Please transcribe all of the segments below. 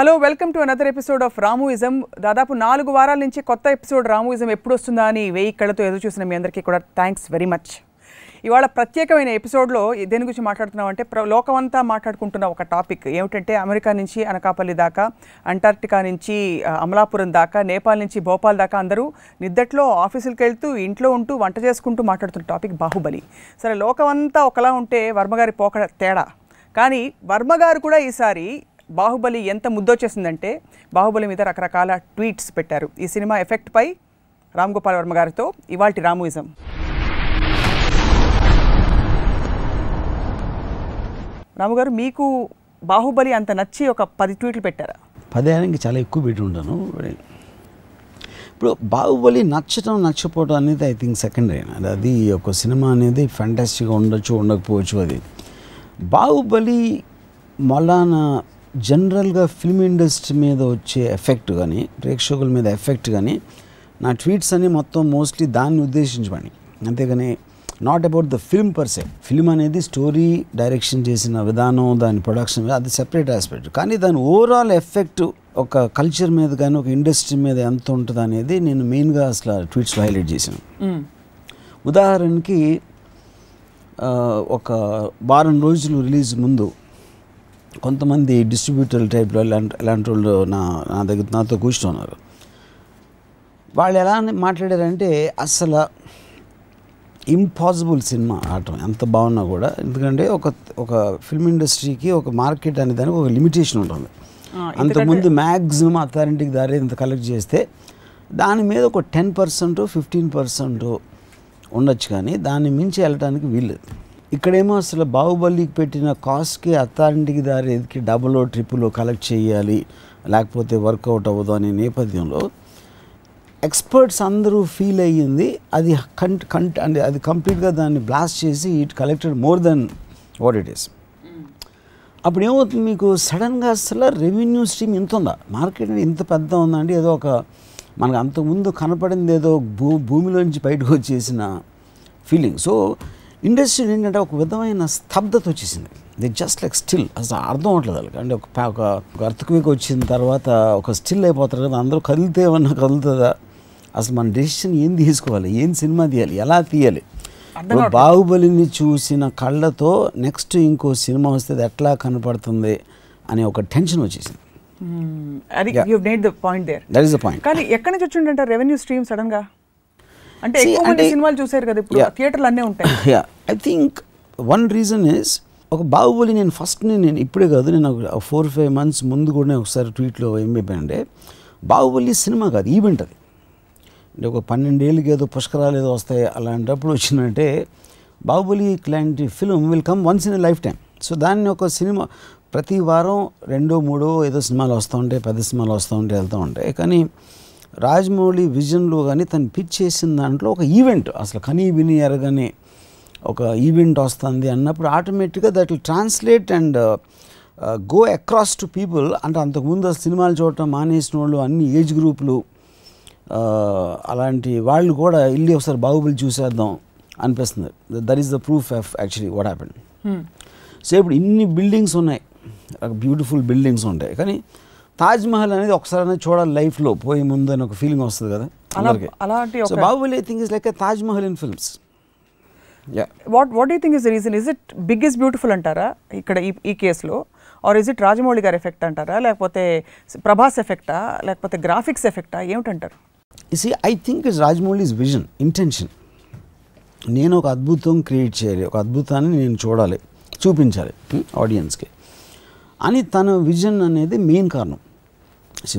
Hello welcome to another episode of Ramuism. దాదాపు 4 వారాల నుంచి కొత్త ఎపిసోడ్ రామూయిజం ఎప్పుడు వస్తుందా అని 1000 కళ్ళతో ఎదురు చూసిన మీ అందరికీ కూడా థ్యాంక్స్ వెరీ మచ్. ఇవాళ ప్రత్యేకమైన ఎపిసోడ్లో దేని గురించి మాట్లాడుతున్నామంటే లోకమంతా మాట్లాడుకుంటున్న ఒక టాపిక్ ఏమిటంటే అమెరికా నుంచి అనకాపల్లి దాకా, అంటార్క్టికా నుంచి అమలాపురం దాకా, నేపాల్ నుంచి భోపాల్ దాకా అందరూ నిద్దట్లో ఆఫీసులకు వెళ్తూ ఇంట్లో ఉంటూ వంట చేసుకుంటూ మాట్లాడుతున్న టాపిక్ బాహుబలి. సరే, లోకమంతా ఒకలా ఉంటే వర్మగారి పోకడ తేడా. కానీ వర్మగారు కూడా ఈసారి బాహుబలి ఎంత ముద్దొచ్చేసిందంటే బాహుబలి మీద రకరకాల ట్వీట్స్ పెట్టారు. ఈ సినిమా ఎఫెక్ట్పై రామ్ గోపాల్ వర్మ గారితో ఇవాల్టి రామూయిజం. రాము గారు, మీకు బాహుబలి అంత నచ్చి ఒక 10 ట్వీట్లు పెట్టారా? 10 అనేది చాలా ఎక్కువ పెట్టి ఉంటాను. ఇప్పుడు బాహుబలి నచ్చపోవడం అనేది ఐ థింక్ సెకండరీ. అది ఒక సినిమా అనేది ఫ్యాంటాస్టిక్గా ఉండొచ్చు, ఉండకపోవచ్చు. అది బాహుబలి మళ్ళాన జనరల్గా ఫిల్మ్ ఇండస్ట్రీ మీద వచ్చే ఎఫెక్ట్ కానీ, ప్రేక్షకుల మీద ఎఫెక్ట్ కానీ, నా ట్వీట్స్ అన్నీ మొత్తం మోస్ట్లీ దాన్ని ఉద్దేశించమని, అంతేగాని not about the film per se. Film అనేది స్టోరీ డైరెక్షన్ చేసిన విధానం, దాని ప్రొడక్షన్ మీద అది సెపరేట్ ఆస్పెక్ట్. కానీ దాని ఓవరాల్ ఎఫెక్ట్ ఒక కల్చర్ మీద కానీ, ఒక ఇండస్ట్రీ మీద ఎంత ఉంటుంది అనేది నేను మెయిన్గా అసలు ట్వీట్స్లో హైలైట్ చేశాను. ఉదాహరణకి ఒక వారం రోజులు రిలీజ్ ముందు కొంతమంది డిస్ట్రిబ్యూటర్ టైప్లో ఇలాంటి వాళ్ళు నాతో కూర్చున్నారు. వాళ్ళు ఎలా మాట్లాడారంటే అసలు ఇంపాసిబుల్ సినిమా ఆడటం ఎంత బాగున్నా కూడా. ఎందుకంటే ఒక ఫిల్మ్ ఇండస్ట్రీకి ఒక మార్కెట్ అనే దానికి ఒక లిమిటేషన్ ఉంటుంది. అంతకుముందు మ్యాక్సిమం అథారిటీకి దారి ఇంత కలెక్ట్ చేస్తే దాని మీద ఒక 10% 15% ఉండొచ్చు, కానీ దాన్ని మించి వెళ్ళడానికి వీల్లేదు. ఇక్కడేమో అసలు బాహుబలికి పెట్టిన కాస్ట్కి అథారిటీకి దారి ఎదికి డబుల్ ట్రిపుల్ కలెక్ట్ చేయాలి, లేకపోతే వర్కౌట్ అవ్వదు అనే నేపథ్యంలో ఎక్స్పర్ట్స్ అందరూ ఫీల్ అయ్యింది అది అంటే అది కంప్లీట్గా దాన్ని బ్లాస్ట్ చేసి it collected more than what it is. అప్పుడు ఏమవుతుంది, మీకు సడన్గా అసలు రెవెన్యూ స్ట్రీమ్ ఇంత ఉందా, మార్కెట్ ఇంత పెద్ద ఉందండి. ఏదో ఒక మనకు అంతకుముందు కనపడింది ఏదో భూమిలోంచి బయటకు వచ్చేసిన ఫీలింగ్. సో ఇండస్ట్రీ ఏంటంటే ఒక విధమైన స్తబ్దత వచ్చేసింది. The just like still. అసలు అర్థం అవ్వట్లేదు వాళ్ళకి. అంటే ఒక అర్త్క్వేక్ వచ్చిన తర్వాత ఒక స్టిల్ అయిపోతారు కదా, అందరూ కదిలితే ఏమన్నా కదులుతుందా, అసలు మన డెసిషన్ ఏం తీసుకోవాలి, ఏం సినిమా తీయాలి, ఎలా తీయాలి. బాహుబలిని చూసిన కళ్ళతో నెక్స్ట్ ఇంకో సినిమా వస్తే అది ఎట్లా కనపడుతుంది అనే ఒక టెన్షన్ వచ్చేసింది. కానీ ఎక్కడి నుంచి వచ్చిందంటే రెవెన్యూ స్ట్రీమ్ సడన్ గా? అంటే ఎక్కువ మంది సినిమాలు చూసారు కదా, ఇప్పుడు థియేటర్లు అన్నీ ఉంటాయి. I think one reason is ఒక బాహుబలి నేను ఇప్పుడే కాదు, నేను 4-5 months ముందు కూడా ఒకసారి ట్వీట్లో ఏం చెప్పానంటే బాహుబలి సినిమా కాదు, ఈవెంట్. అది అంటే ఒక 12 ఏళ్ళకి ఏదో పుష్కరాలు ఏదో వస్తాయి, అలాంటప్పుడు వచ్చిందంటే బాహుబలి ఇలాంటి film will come once in a life time. So దాన్ని ఒక సినిమా ప్రతి వారం 2-3 ఏదో సినిమాలు వస్తూ ఉంటాయి, 10 సినిమాలు వస్తూ ఉంటాయి, వెళ్తూ ఉంటాయి. కానీ రాజమౌళి విజన్లో కానీ తను పిచ్ చేసిన దాంట్లో ఒక ఈవెంట్, అసలు కనీ విని ఎరగని ఒక ఈవెంట్ వస్తుంది అన్నప్పుడు ఆటోమేటిక్గా that will translate and go across to people. అంటే అంతకుముందు అసలు సినిమాలు చూడటం మానేసిన వాళ్ళు, అన్ని ఏజ్ గ్రూపులు, అలాంటి వాళ్ళు కూడా వెళ్ళి ఒకసారి బాహుబలి చూసేద్దాం అనిపిస్తుంది. That is the proof of actually what happened. So ఇప్పుడు ఇన్ని బిల్డింగ్స్ ఉన్నాయి, బ్యూటిఫుల్ బిల్డింగ్స్ ఉంటాయి, కానీ తాజ్మహల్ అనేది ఒకసారి చూడాలి లైఫ్లో పోయే ముందు అని ఒక ఫీలింగ్ వస్తుంది కదా అలాంటి. So Baahubali I think is like a Taj Mahal in films. What do think is the reason? Is it big is beautiful అంటారా ఇక్కడ ఈ కేసులో, ఆర్ ఇస్ ఇట్ రాజమౌళి గారి ఎఫెక్ట్ అంటారా, లేకపోతే ప్రభాస్ ఎఫెక్టా, లేకపోతే గ్రాఫిక్స్ ఎఫెక్టా, ఏమిటంటారు? I think it's Rajamouli's vision, intention. నేను ఒక అద్భుతం క్రియేట్ చేయాలి, ఒక అద్భుతాన్ని నేను చూడాలి, చూపించాలి ఆడియన్స్కి అని తన విజన్ అనేది మెయిన్ కారణం.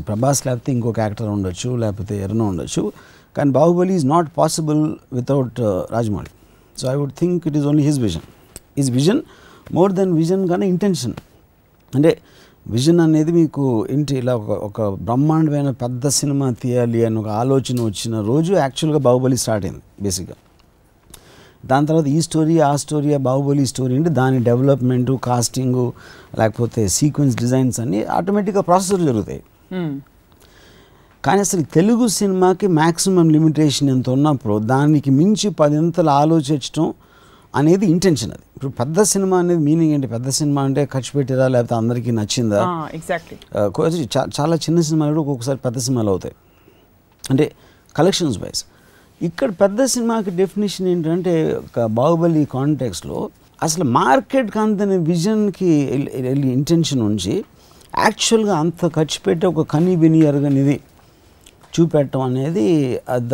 ప్రభాస్ లేకపోతే ఇంకొక యాక్టర్ ఉండొచ్చు, లేకపోతే ఎవరైనా ఉండొచ్చు, కానీ Baahubali is not possible without Rajamouli. So I would think it is only his vision more then vision కానీ ఇంటెన్షన్. అంటే విజన్ అనేది మీకు ఏంటి, ఇలా ఒక బ్రహ్మాండమైన పెద్ద సినిమా తీయాలి అని ఒక ఆలోచన వచ్చిన రోజు యాక్చువల్గా బాహుబలి స్టార్ట్ అయింది బేసిక్గా. దాని తర్వాత ఈ స్టోరీ ఆ స్టోరీ, బాహుబలి స్టోరీ అంటే దాని డెవలప్మెంటు, కాస్టింగు, లేకపోతే సీక్వెన్స్ డిజైన్స్ అన్నీ ఆటోమేటిక్గా ప్రాసెసర్ జరుగుతాయి. కానీ అసలు తెలుగు సినిమాకి మ్యాక్సిమం లిమిటేషన్ ఎంత ఉన్నప్పుడు దానికి మించి 10 అంతలు ఆలోచించడం అనేది ఇంటెన్షన్. అది ఇప్పుడు పెద్ద సినిమా అనేది మీనింగ్ ఏంటి? పెద్ద సినిమా అంటే ఖర్చు పెట్టిరా లేకపోతే అందరికీ నచ్చిందా? ఎగ్జాక్ట్లీ. చాలా చిన్న సినిమాలు కూడా ఒక్కొక్కసారి పెద్ద సినిమాలు అవుతాయి అంటే కలెక్షన్స్ వైజ్. ఇక్కడ పెద్ద సినిమాకి డెఫినేషన్ ఏంటంటే ఒక బాహుబలి కాంటెక్స్లో అసలు మార్కెట్కి అంతనే విజన్కి ఇంటెన్షన్ ఉంచి యాక్చువల్గా అంత ఖర్చు పెట్టి ఒక కనీ వినియర్గనిది చూపెట్టడం అనేది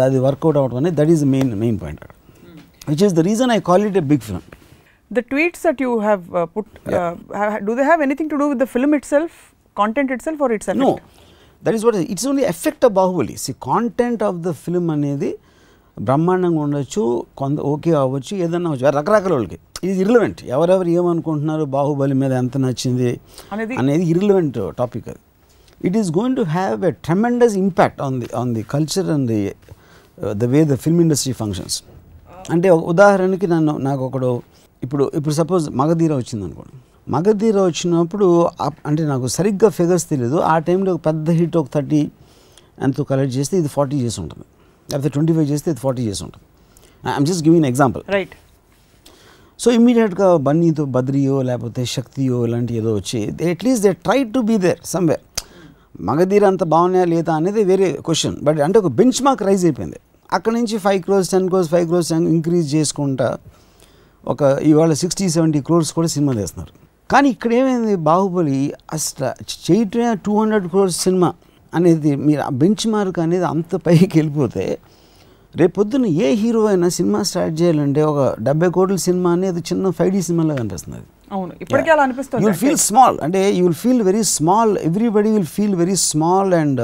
అది వర్కౌట్ అవడం అనేది that is the main point అక్కడ, which is the reason I call it a big film. The tweets that you have put, do they have anything to do with the film itself, content itself, or its effect? No, that is what it's only effect of Bahubali. See, content of the film అనేది బ్రహ్మాండంగా ఉండొచ్చు, కొంత okay అవ్వచ్చు, ఏదన్నా అవ్వచ్చు, రకరకాల వాళ్ళకి ఇది ఇర్రిలవెంట్. ఎవరెవరు ఏమనుకుంటున్నారు బాహుబలి మీద ఎంత నచ్చింది అనేది ఇర్రిలవెంట్ టాపిక్. అది it is going to have a tremendous impact on the culture and the way the film industry functions. అంటే ఉదాహరణకి నాకు ఒకడు ఇప్పుడు సపోజ్ మగధీర వచ్చింది అనుకోండి. మగధీర వచ్చినప్పుడు అంటే నాకు సరిగ్గా ఫిగర్స్ తెలియదు, ఆ టైంలో ఒక పెద్ద హిట్ ఒక 30 ఎంతో కలెక్ట్ చేస్తే ఇది 40 చేసి ఉంటుంది, లేకపోతే 25 చేస్తే ఇది 40 చేసి ఉంటుంది. I'm just giving example. Right. So ఇమీడియట్గా బన్నీతో బద్రియో లేకపోతే శక్తియో ఇలాంటి ఏదో వచ్చి at least they try to be there somewhere. Magadheera అంత బాగున్నాయా లేదా అనేది వేరే క్వశ్చన్, బట్ అంటే ఒక బెంచ్ మార్క్ రైజ్ అయిపోయింది. అక్కడ నుంచి 5 crores 10 crores 5 crores ఇంక్రీజ్ చేసుకుంటా ఒక ఇవాళ 60-70 crores కూడా సినిమా తీస్తున్నారు. కానీ ఇక్కడ ఏమైంది, బాహుబలి అసలు చేయటమే 200 crores సినిమా అనేది మీరు ఆ బెంచ్ మార్క్ అనేది అంత పైకి వెళ్ళిపోతే రేపొద్దున ఏ హీరో అయినా సినిమా స్టార్ట్ చేయాలంటే ఒక 70 crores సినిమా అనేది చిన్న 5D సినిమాలాగా అనిపిస్తుంది. అవును, ఇప్పటికీ అలా అనిపిస్తుంది. యూ విల్ ఫీల్ స్మాల్, అంటే you will feel very small, everybody will feel very small. And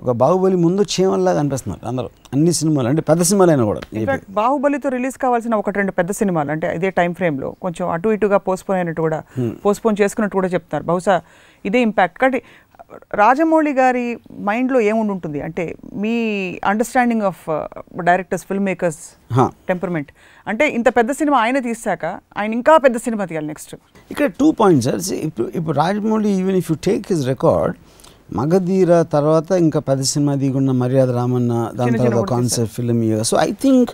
ఒక బాహుబలి ముందు చీమల్లాగా అనిపిస్తున్నారు అందరూ, అన్ని సినిమాలు అంటే పెద్ద సినిమాలైనా కూడా. ఇన్ఫాక్ట్ బాహుబలితో రిలీజ్ కావాల్సిన 1-2 పెద్ద సినిమాలు అంటే ఇదే టైం ఫ్రేమ్లో కొంచెం అటు ఇటుగా పోస్ట్పోన్ అయినట్టు కూడా పోస్ట్పోన్ చేసుకున్నట్టు కూడా చెప్తున్నారు. బహుశా ఇదే ఇంపాక్ట్. కాబట్టి రాజమౌళి గారి మైండ్లో ఏముండి ఉంటుంది అంటే మీ understanding of directors film makers temperament అంటే ఇంత పెద్ద సినిమా ఆయన తీసాక ఆయన ఇంకా పెద్ద సినిమా తీయాలి నెక్స్ట్. ఇక్కడ 2 points సార్. ఇప్పుడు Rajamouli even if you take his record, Magadheera తర్వాత ఇంకా పెద్ద సినిమా దిగున్న మర్యాద రామన్న, దాని తర్వాత concept film. So I think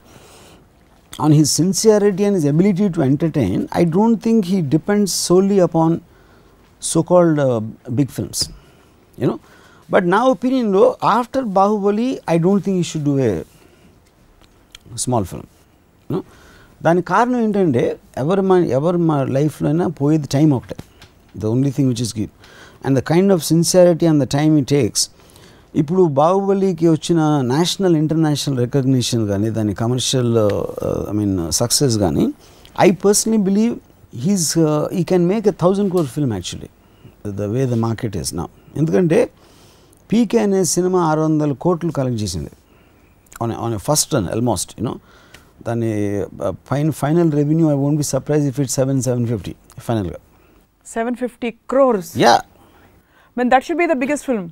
on his sincerity and his ability to entertain, I don't think he depends solely upon so called big films, you know. But నా ఒపీనియన్లో after Baahubali I don't think he should do a small film, you know. దానికి కారణం ఏంటంటే ఎవరు మా లైఫ్లో అయినా పోయేది టైం ఒకటే, the only thing which is give. And the kind of sincerity and the time it takes. ఇప్పుడు బాహుబలికి వచ్చిన నేషనల్ ఇంటర్నేషనల్ రికగ్నిషన్ కానీ దాని కమర్షియల్ సక్సెస్ కానీ, I personally believe he can make a 1000 crore film actually the way the market is now. ఎందుకంటే పీకే అనే సినిమా 600 crores collect చేసింది on a first run almost, you know. దాని final revenue I won't be surprise if it 750 ఫైనల్గా 750 crores. Yeah. Then that should be the biggest film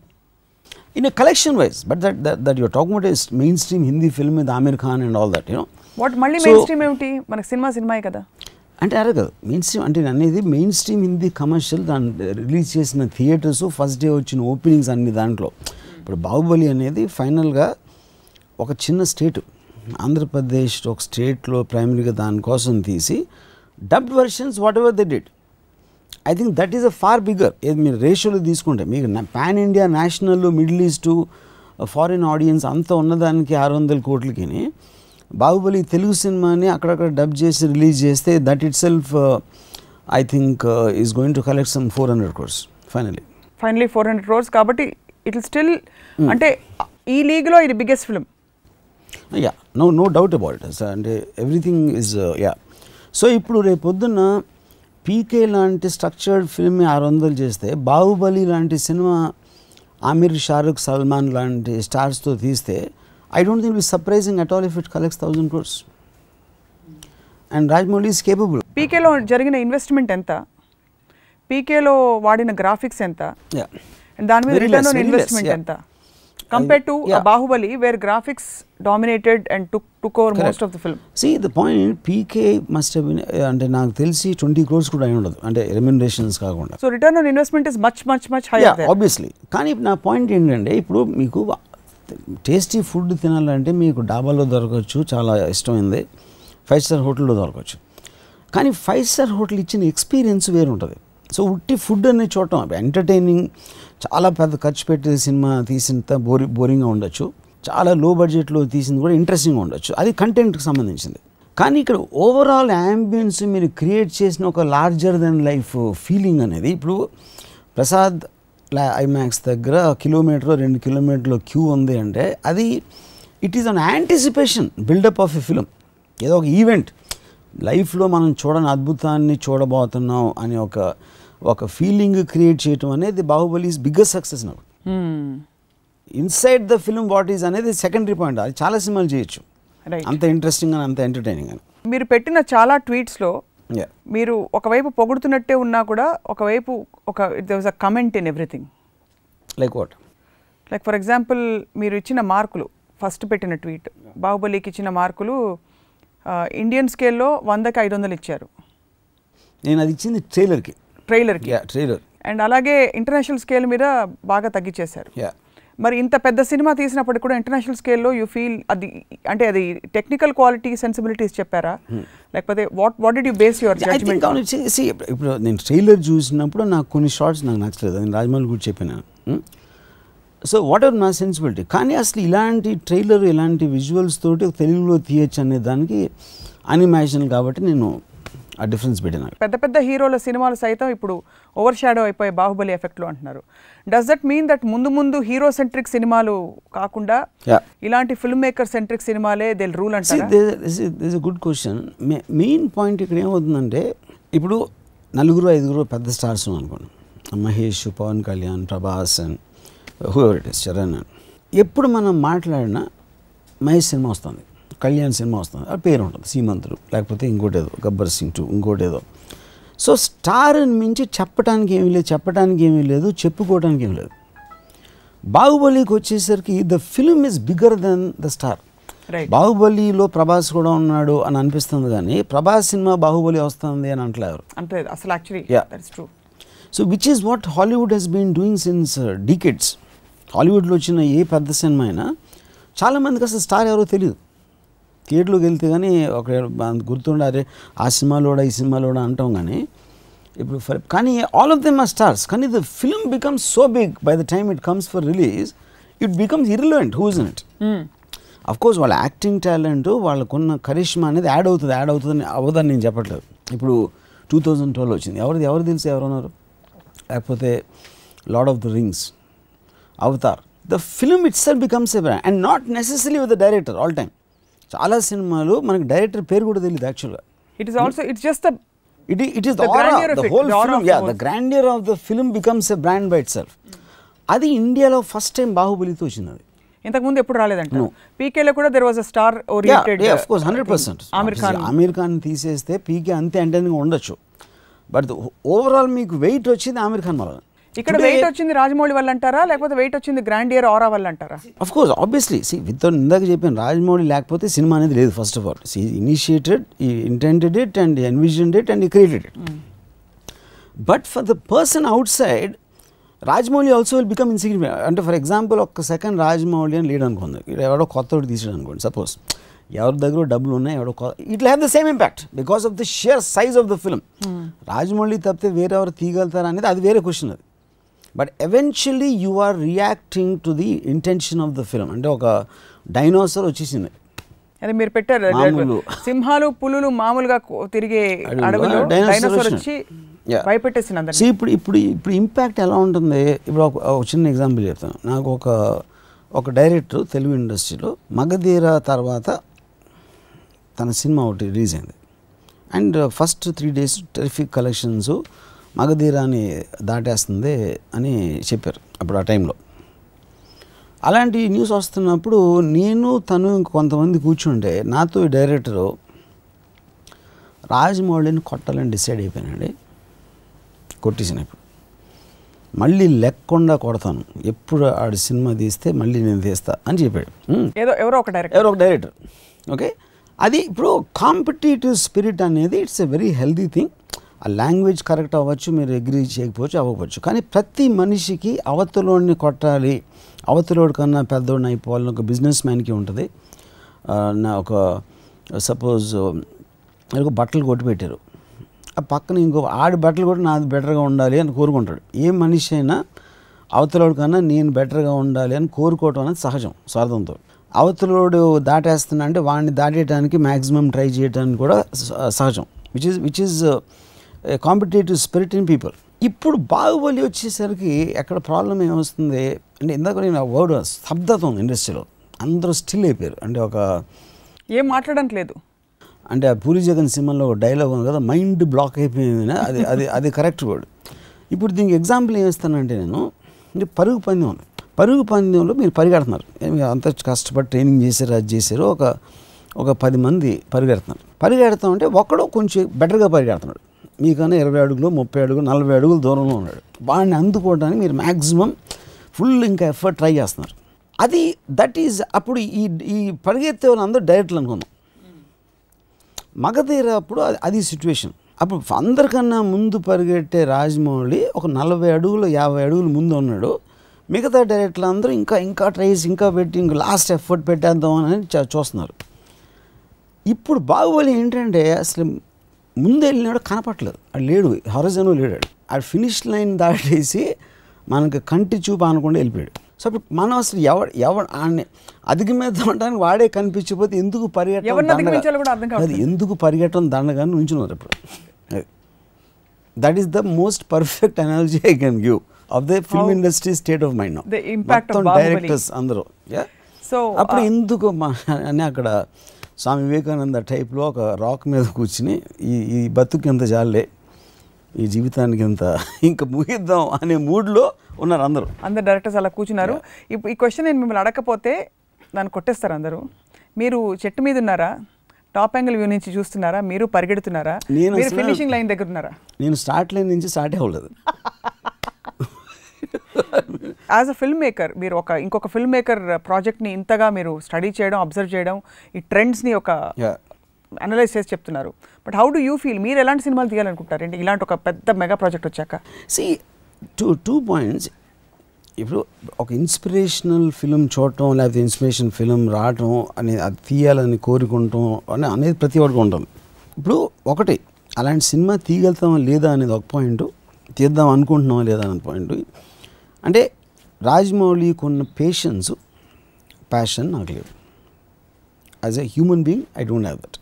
in a collection wise, but that you're talking about is mainstream Hindi film with Amir Khan and all that, you know. What మళ్ళీ mainstream ఏమిటి, మనకి సినిమాయే కదా అంటే అరే కదా main stream అంటే అనేది main stream Hindi commercial. దాన్ని రిలీజ్ చేసిన థియేటర్స్ ఫస్ట్ డే వచ్చిన ఓపెనింగ్స్ అన్ని దాంట్లో. ఇప్పుడు బాహుబలి అనేది ఫైనల్గా ఒక చిన్న స్టేట్ ఆంధ్రప్రదేశ్ ఒక స్టేట్లో ప్రైమరీగా దానికోసం తీసి dubbed versions whatever they did, I think that is a far bigger. ఏది మీరు రేషియోలో తీసుకుంటే మీకు pan India national middle east foreign audience అంతా ఉన్నదానికి 600 crores బాహుబలి తెలుగు సినిమాని అక్కడక్కడ డబ్ చేసి రిలీజ్ చేస్తే that it self I think is going to collect some 400 crores finally 400 crores. కాబట్టి ఇట్ విల్ స్టిల్ అంటే ఈ లీగ్లో ఇది biggest film. Yeah, no doubt about it. అంటే ఎవ్రీథింగ్ ఈజ్ యా. సో ఇప్పుడు రేపు పొద్దున్న పీకే లాంటి స్ట్రక్చర్డ్ ఫిల్మ్ 600 చేస్తే బాహుబలి లాంటి సినిమా ఆమిర్, షారుఖ్, సల్మాన్ లాంటి స్టార్స్తో తీస్తే I don't think it surprising at all if it collects 1000 crores. And Rajamouli is capable. పీకేలో జరిగిన ఇన్వెస్ట్మెంట్ ఎంత, పీకేలో వాడిన గ్రాఫిక్స్ ఎంత, దాని మీద రిటర్న్ ఆన్ ఇన్వెస్ట్మెంట్ ఎంత compared to Bahubali where graphics dominated and took over most of the film. See the point, PK must have been అంటే నాకు తెలిసి 20 crores కూడా అయి ఉండదు అంటే రెమ్యునరేషన్స్ కాకుండా. So return on investment is much higher there. Obviously. కానీ నా పాయింట్ ఏంటంటే ఇప్పుడు మీకు టేస్టీ ఫుడ్ తినాలంటే మీకు డాబాలో దొరకవచ్చు, చాలా ఇష్టమైంది 5-star హోటల్లో దొరకవచ్చు. కానీ 5-star హోటల్ ఇచ్చిన ఎక్స్పీరియన్స్ వేరు ఉంటుంది. సో ఉట్టి ఫుడ్ అనేది చూడటం ఎంటర్టైనింగ్, చాలా పెద్ద ఖర్చు పెట్టే సినిమా తీసినంత బోరింగ్గా ఉండొచ్చు, చాలా లో బడ్జెట్లో తీసింది కూడా ఇంట్రెస్టింగ్గా ఉండొచ్చు, అది కంటెంట్కి సంబంధించింది. కానీ ఇక్కడ ఓవరాల్ యాంబియన్స్ మీరు క్రియేట్ చేసిన ఒక లార్జర్ దెన్ లైఫ్ ఫీలింగ్ అనేది, ఇప్పుడు ప్రసాద్ ఐమాక్స్ దగ్గర 1 కిలోమీటర్ 2 కిలోమీటర్ల క్యూ ఉంది అంటే అది it is an anticipation buildup of a film. ఏదో ఒక ఈవెంట్ లైఫ్లో మనం చూడని అద్భుతాన్ని చూడబోతున్నాం అని ఒక ఫీలింగ్ క్రియేట్ చేయటం అనేది బాహుబలి ఈజ్ బిగ్గెస్ట్ సక్సెస్ నాకు. Inside the film what is అనేది సెకండరీ పాయింట్. అది చాలా సినిమాలు చేయొచ్చు అంత ఇంట్రెస్టింగ్ అని, అంత ఎంటర్టైనింగ్ అని. మీరు పెట్టిన చాలా ట్వీట్స్లో మీరు ఒకవైపు పొగుడుతున్నట్టే ఉన్నా కూడా ఒకవైపు there was a comment in everything. Like what? Like for example మీరు ఇచ్చిన మార్కులు, ఫస్ట్ పెట్టిన ట్వీట్, బాహుబలికి ఇచ్చిన మార్కులు ఇండియన్ స్కేల్లో 100కి 500 ఇచ్చారు. నేను అది ఇచ్చింది ట్రైలర్కి. ట్రైలర్. అండ్ అలాగే ఇంటర్నేషనల్ స్కేల్ మీద బాగా తగ్గించేశారు. మరి ఇంత పెద్ద సినిమా తీసినప్పుడు కూడా ఇంటర్నేషనల్ స్కేల్లో యూ ఫీల్ అది అంటే అది టెక్నికల్ క్వాలిటీ సెన్సిబిలిటీస్ చెప్పారా, లేకపోతే what did you base your judgement? ఇప్పుడు నేను ట్రైలర్ చూసినప్పుడు నాకు కొన్ని షార్ట్స్ నాకు నచ్చలేదు, నేను రాజమౌళి కూడా చెప్పాను. సో వాట్ ఎవర్ నా సెన్సిబిలిటీ. కానీ అసలు ఇలాంటి ట్రైలర్ ఇలాంటి విజువల్స్ తోటి తెలుగులో తీయచ్చు అనే దానికి అనిమేషన్ కాబట్టి నేను ఆ డిఫరెన్స్ పెట్టినా. పెద్ద పెద్ద హీరోల సినిమాలు సైతం ఇప్పుడు ఓవర్ షాడో అయిపోయి బాహుబలి ఎఫెక్ట్లో అంటున్నారు. డస్ దట్ మీన్ దట్ ముందు హీరో సెంట్రిక్ సినిమాలు కాకుండా ఇలాంటి ఫిల్మ్ మేకర్ సెంట్రిక్ సినిమాలే దే రూల్ అంటారా? This a good question. Main point ఇక్కడ ఏమవుతుందంటే, ఇప్పుడు 4-5 పెద్ద స్టార్స్ అనుకోండి, Mahesh, Pavan Kalyan, Prabhas and whoever it is, Charan. ఎప్పుడు మనం మాట్లాడినా మహేష్ సినిమా వస్తుంది, కళ్యాణ్ సినిమా వస్తుంది, ఆ పేరు ఉంటుంది, సీమంతుడు, లేకపోతే ఇంకోటి ఏదో గబ్బర్ సింగ్ 2, ఇంకోటి ఏదో. సో స్టార్ మించి చెప్పడానికి ఏమీ లేదు, చెప్పుకోవడానికి ఏమీ లేదు. బాహుబలికి వచ్చేసరికి the film is bigger than the star. బాహుబలిలో ప్రభాస్ కూడా ఉన్నాడు అని అనిపిస్తుంది, కానీ ప్రభాస్ సినిమా బాహుబలి వస్తుంది అని అంటలేరు. So which is what Hollywood has been doing since decades. హాలీవుడ్లో వచ్చిన ఏ పెద్ద సినిమా అయినా చాలామందికి అసలు స్టార్ ఎవరో తెలియదు. థియేటర్లోకి వెళ్తే కానీ ఒక గుర్తుండారే ఆ సినిమాలోడా ఈ సినిమాలోడా అంటాం, కానీ ఇప్పుడు కానీ all of them are stars. కానీ the film becomes so big by the time it comes for release, it becomes irrelevant who is in it. Of course వాళ్ళ యాక్టింగ్ టాలెంట్, వాళ్ళకున్న కరిష్మా అనేది యాడ్ అవుతుంది అవ్వదని నేను చెప్పట్లేదు. ఇప్పుడు 2012 వచ్చింది, ఎవరు తెలిసి ఎవరున్నారు, లేకపోతే lord of the rings, Avatar. The film it self becomes a brand and not necessary with the director all time. చాలా సినిమాలు మనకి డైరెక్టర్ పేరు కూడా తెలియదు యాక్చువల్గా. It is the aura, the whole film, the grandeur of the film becomes a brand by itself. అది ఇండియాలో first time బాహుబలితో వచ్చింది. అది ఇంతకుముందు ఎప్పుడు రాలేదంట. పీకేలో కూడా there was a star oriented. Of course 100%. Aamir Khan తీసేస్తే పీకే అంతే ఎంటర్టైనింగ్ ఉండొచ్చు, బట్ ఓవరాల్ మీకు వెయిట్ వచ్చింది ఆమిర్ ఖాన్ వల్ల. ఇక్కడ వెయిట్ వచ్చింది రాజమౌళి వల్ల అంటారా, లేకపోతే వెయిట్ వచ్చింది గ్రాండియర్ ఆరా వల్ల అంటారా? ఆఫ్ కోర్స్ ఆబ్వియస్లీ విత్ ఇందాక చెప్పాను, రాజమౌళి లేకపోతే సినిమా అనేది లేదు. First of all initiated, intended it and envisioned it and created it. But for the person outside Rajamouli also will become insignificant. అంటే ఫర్ ఎగ్జాంపుల్ ఒక్క సెకండ్ రాజమౌళి అని లీడ్ అనుకుంది, ఎవడో కొత్తోడు తీసాడు అనుకోండి, సపోజ్ ఎవరి దగ్గర డబ్బులు ఉన్నాయి, ఎవడో it have the same impact because of the sheer size of the film. Rajamouli తప్పితే వేరెవరు తీయగలుగుతారా అనేది అది వేరే క్వశ్చన్. అది but eventually you are reacting to the intention of the film. అంటే ఒక డైనోసార్ వచ్చేసింది, అదే మీరు పెట్టారు, సింహాలు పులులు మామూలుగా తిరిగే అడవిలో డైనోసార్ వచ్చి భయపెట్టేసింది. ఇప్పుడు ఇంపాక్ట్ ఎలా ఉంటుంది? ఇప్పుడు ఒక చిన్న ఎగ్జాంపుల్ చెప్తాను. నాకు ఒక డైరెక్టర్ తెలుగు ఇండస్ట్రీలో మగధీర తర్వాత తన సినిమా ఒకటి రిలీజ్ అయింది and first 3 days terrific collections, మగధీరాని దాటేస్తుంది అని చెప్పారు అప్పుడు ఆ టైంలో. అలాంటి న్యూస్ వస్తున్నప్పుడు నేను తను కొంతమంది కూర్చుంటే నాతో ఈ డైరెక్టరు రాజమౌళిని కొట్టాలని డిసైడ్ అయిపోయానండి. కొట్టేసినప్పుడు మళ్ళీ లెక్కకుండా కొడతాను, ఎప్పుడు ఆడి సినిమా తీస్తే మళ్ళీ నేను తీస్తా అని చెప్పాడు. ఎవరో ఒక డైరెక్టర్. ఓకే, అది ఇప్పుడు కాంపిటేటివ్ స్పిరిట్ అనేది it's a very healthy thing. ఆ లాంగ్వేజ్ కరెక్ట్ అవ్వచ్చు, మీరు అగ్రీ చేయకపోవచ్చు, అవ్వకపోవచ్చు, కానీ ప్రతి మనిషికి అవతలోడిని కొట్టాలి, అవతలోడి కన్నా పెద్దోడిని అయిపోవాలని ఒక బిజినెస్ మ్యాన్కి ఉంటుంది. నా ఒక సపోజ్ బట్టలు కొట్టి పెట్టారు, ఆ పక్కన ఇంకో ఆడి బట్టలు కూడా నాది బెటర్గా ఉండాలి అని కోరుకుంటాడు. ఏ మనిషి అయినా అవతలోడు కన్నా నేను బెటర్గా ఉండాలి అని కోరుకోవటం అనేది సహజం స్వార్థంతో. అవతలోడు దాటేస్తున్నా అంటే వాడిని దాటేయడానికి మ్యాక్సిమం ట్రై చేయడానికి కూడా సహజం, which is competitive spirit in people. ఇప్పుడు బాహుబలి వచ్చేసరికి ఎక్కడ ప్రాబ్లం ఏమొస్తుంది అంటే, ఇందాక నేను వర్డ్ స్తబ్దత ఉంది ఇండస్ట్రీలో, అందరూ స్టిల్ అయిపోయారు. అంటే ఒక ఏం మాట్లాడడానికి లేదు. అంటే ఆ పూరి జగన్ సినిమాలో ఒక డైలాగ్ ఉంది కదా, మైండ్ బ్లాక్ అయిపోయింది, అది అది అది కరెక్ట్ వర్డ్. ఇప్పుడు దీనికి ఎగ్జాంపుల్ ఏమిస్తానంటే, నేను అంటే పరుగు పందెం ఉంది. పరుగు పందెంలో మీరు పరిగెడుతున్నారు, అంత కష్టపడి ట్రైనింగ్ చేశారు, అది చేశారు, ఒక 10 మంది పరిగెడుతున్నారు. పరిగెడతామంటే ఒకడు కొంచెం బెటర్గా పరిగెడుతున్నాడు, మీకన్నా 20 అడుగులు 30 అడుగులు 40 అడుగులు దూరంలో ఉన్నాడు. వాడిని అందుకోవడానికి మీరు మ్యాక్సిమం ఫుల్ ఇంకా ఎఫర్ట్ ట్రై చేస్తున్నారు. అది దట్ ఈజ్ అప్పుడు ఈ పరిగెత్తే వాళ్ళు అందరూ డైరెక్ట్లు అనుకుందాం. మగధీర అప్పుడు అది సిచ్యువేషన్. అప్పుడు అందరికన్నా ముందు పరిగెట్టే రాజమౌళి ఒక 40 అడుగులు 50 అడుగులు ముందు ఉన్నాడు. మిగతా డైరెక్టర్లు అందరూ ఇంకా ట్రైస్ ఇంకా పెట్టి ఇంకా లాస్ట్ ఎఫర్ట్ పెట్టేద్దాం అని చూస్తున్నారు. ఇప్పుడు బాహుబలి ఏంటంటే అసలు ముందు వెళ్ళినాడు కనపట్లేదు, అది లేడు, హొరైజన్ లేడాడు, అది ఫినిష్ లైన్ దాటేసి మనకి కంటి చూపు అనకుండా వెళ్ళిపోయాడు. సో అప్పుడు మనం అసలు ఎవడు ఆడిని అధిగమిద్దామంటానికి వాడే కనిపించకపోతే ఎందుకు పరిగెట్టడం దండగా నుంచున్నారు. ఇప్పుడు that is the most perfect analogy I can give of the film industry state of mind. మొత్తం డైరెక్టర్స్ అందరూ అప్పుడు ఎందుకు అని అక్కడ స్వామి వివేకానంద టైప్లో ఒక రాక్ మీద కూర్చుని ఈ బతుకు ఎంత జాలే, ఈ జీవితానికి ఎంత ఇంకా ముగిద్దాం అనే మూడ్లో ఉన్నారు అందరూ డైరెక్టర్స్ అలా కూర్చున్నారు. ఇప్పుడు ఈ క్వశ్చన్ నేను మిమ్మల్ని అడగకపోతే దాన్ని కొట్టేస్తారు అందరూ. మీరు చెట్టు మీద ఉన్నారా, టాప్ యాంగిల్ వ్యూ నుంచి చూస్తున్నారా, మీరు పరిగెడుతున్నారా, మీరు ఫినిషింగ్ లైన్ దగ్గర ఉన్నారా? నేను స్టార్ట్ లైన్ నుంచి స్టార్ట్ అవ్వలేదు. యాజ్ అ ఫిల్మ్ మేకర్ మీరు ఇంకొక ఫిల్మ్ మేకర్ ప్రాజెక్ట్ని ఇంతగా మీరు స్టడీ చేయడం, అబ్జర్వ్ చేయడం, ఈ ట్రెండ్స్ని ఒక అనలైజ్ చేసి చెప్తున్నారు. But how do you feel, మీరు ఎలాంటి సినిమాలు తీయాలనుకుంటారు ఏంటి ఇలాంటి ఒక పెద్ద మెగా ప్రాజెక్ట్ వచ్చాక? Two points. ఇప్పుడు ఒక ఇన్స్పిరేషనల్ ఫిలిం చూడటం, లేకపోతే ఇన్స్పిరేషన్ ఫిలిం రావటం అనేది, అది తీయాలని కోరుకుంటాం అనేది ప్రతి ఒక్కరికి ఉంటుంది. ఇప్పుడు ఒకటి అలాంటి సినిమా తీయగలుగుతామా లేదా అనేది ఒక పాయింట్, తీద్దాం అనుకుంటున్నామా లేదా అనే పాయింట్. అంటే రాజమౌళికి ఉన్న ప్యాషన్ నాకు లేదు. As a human being I don't have that.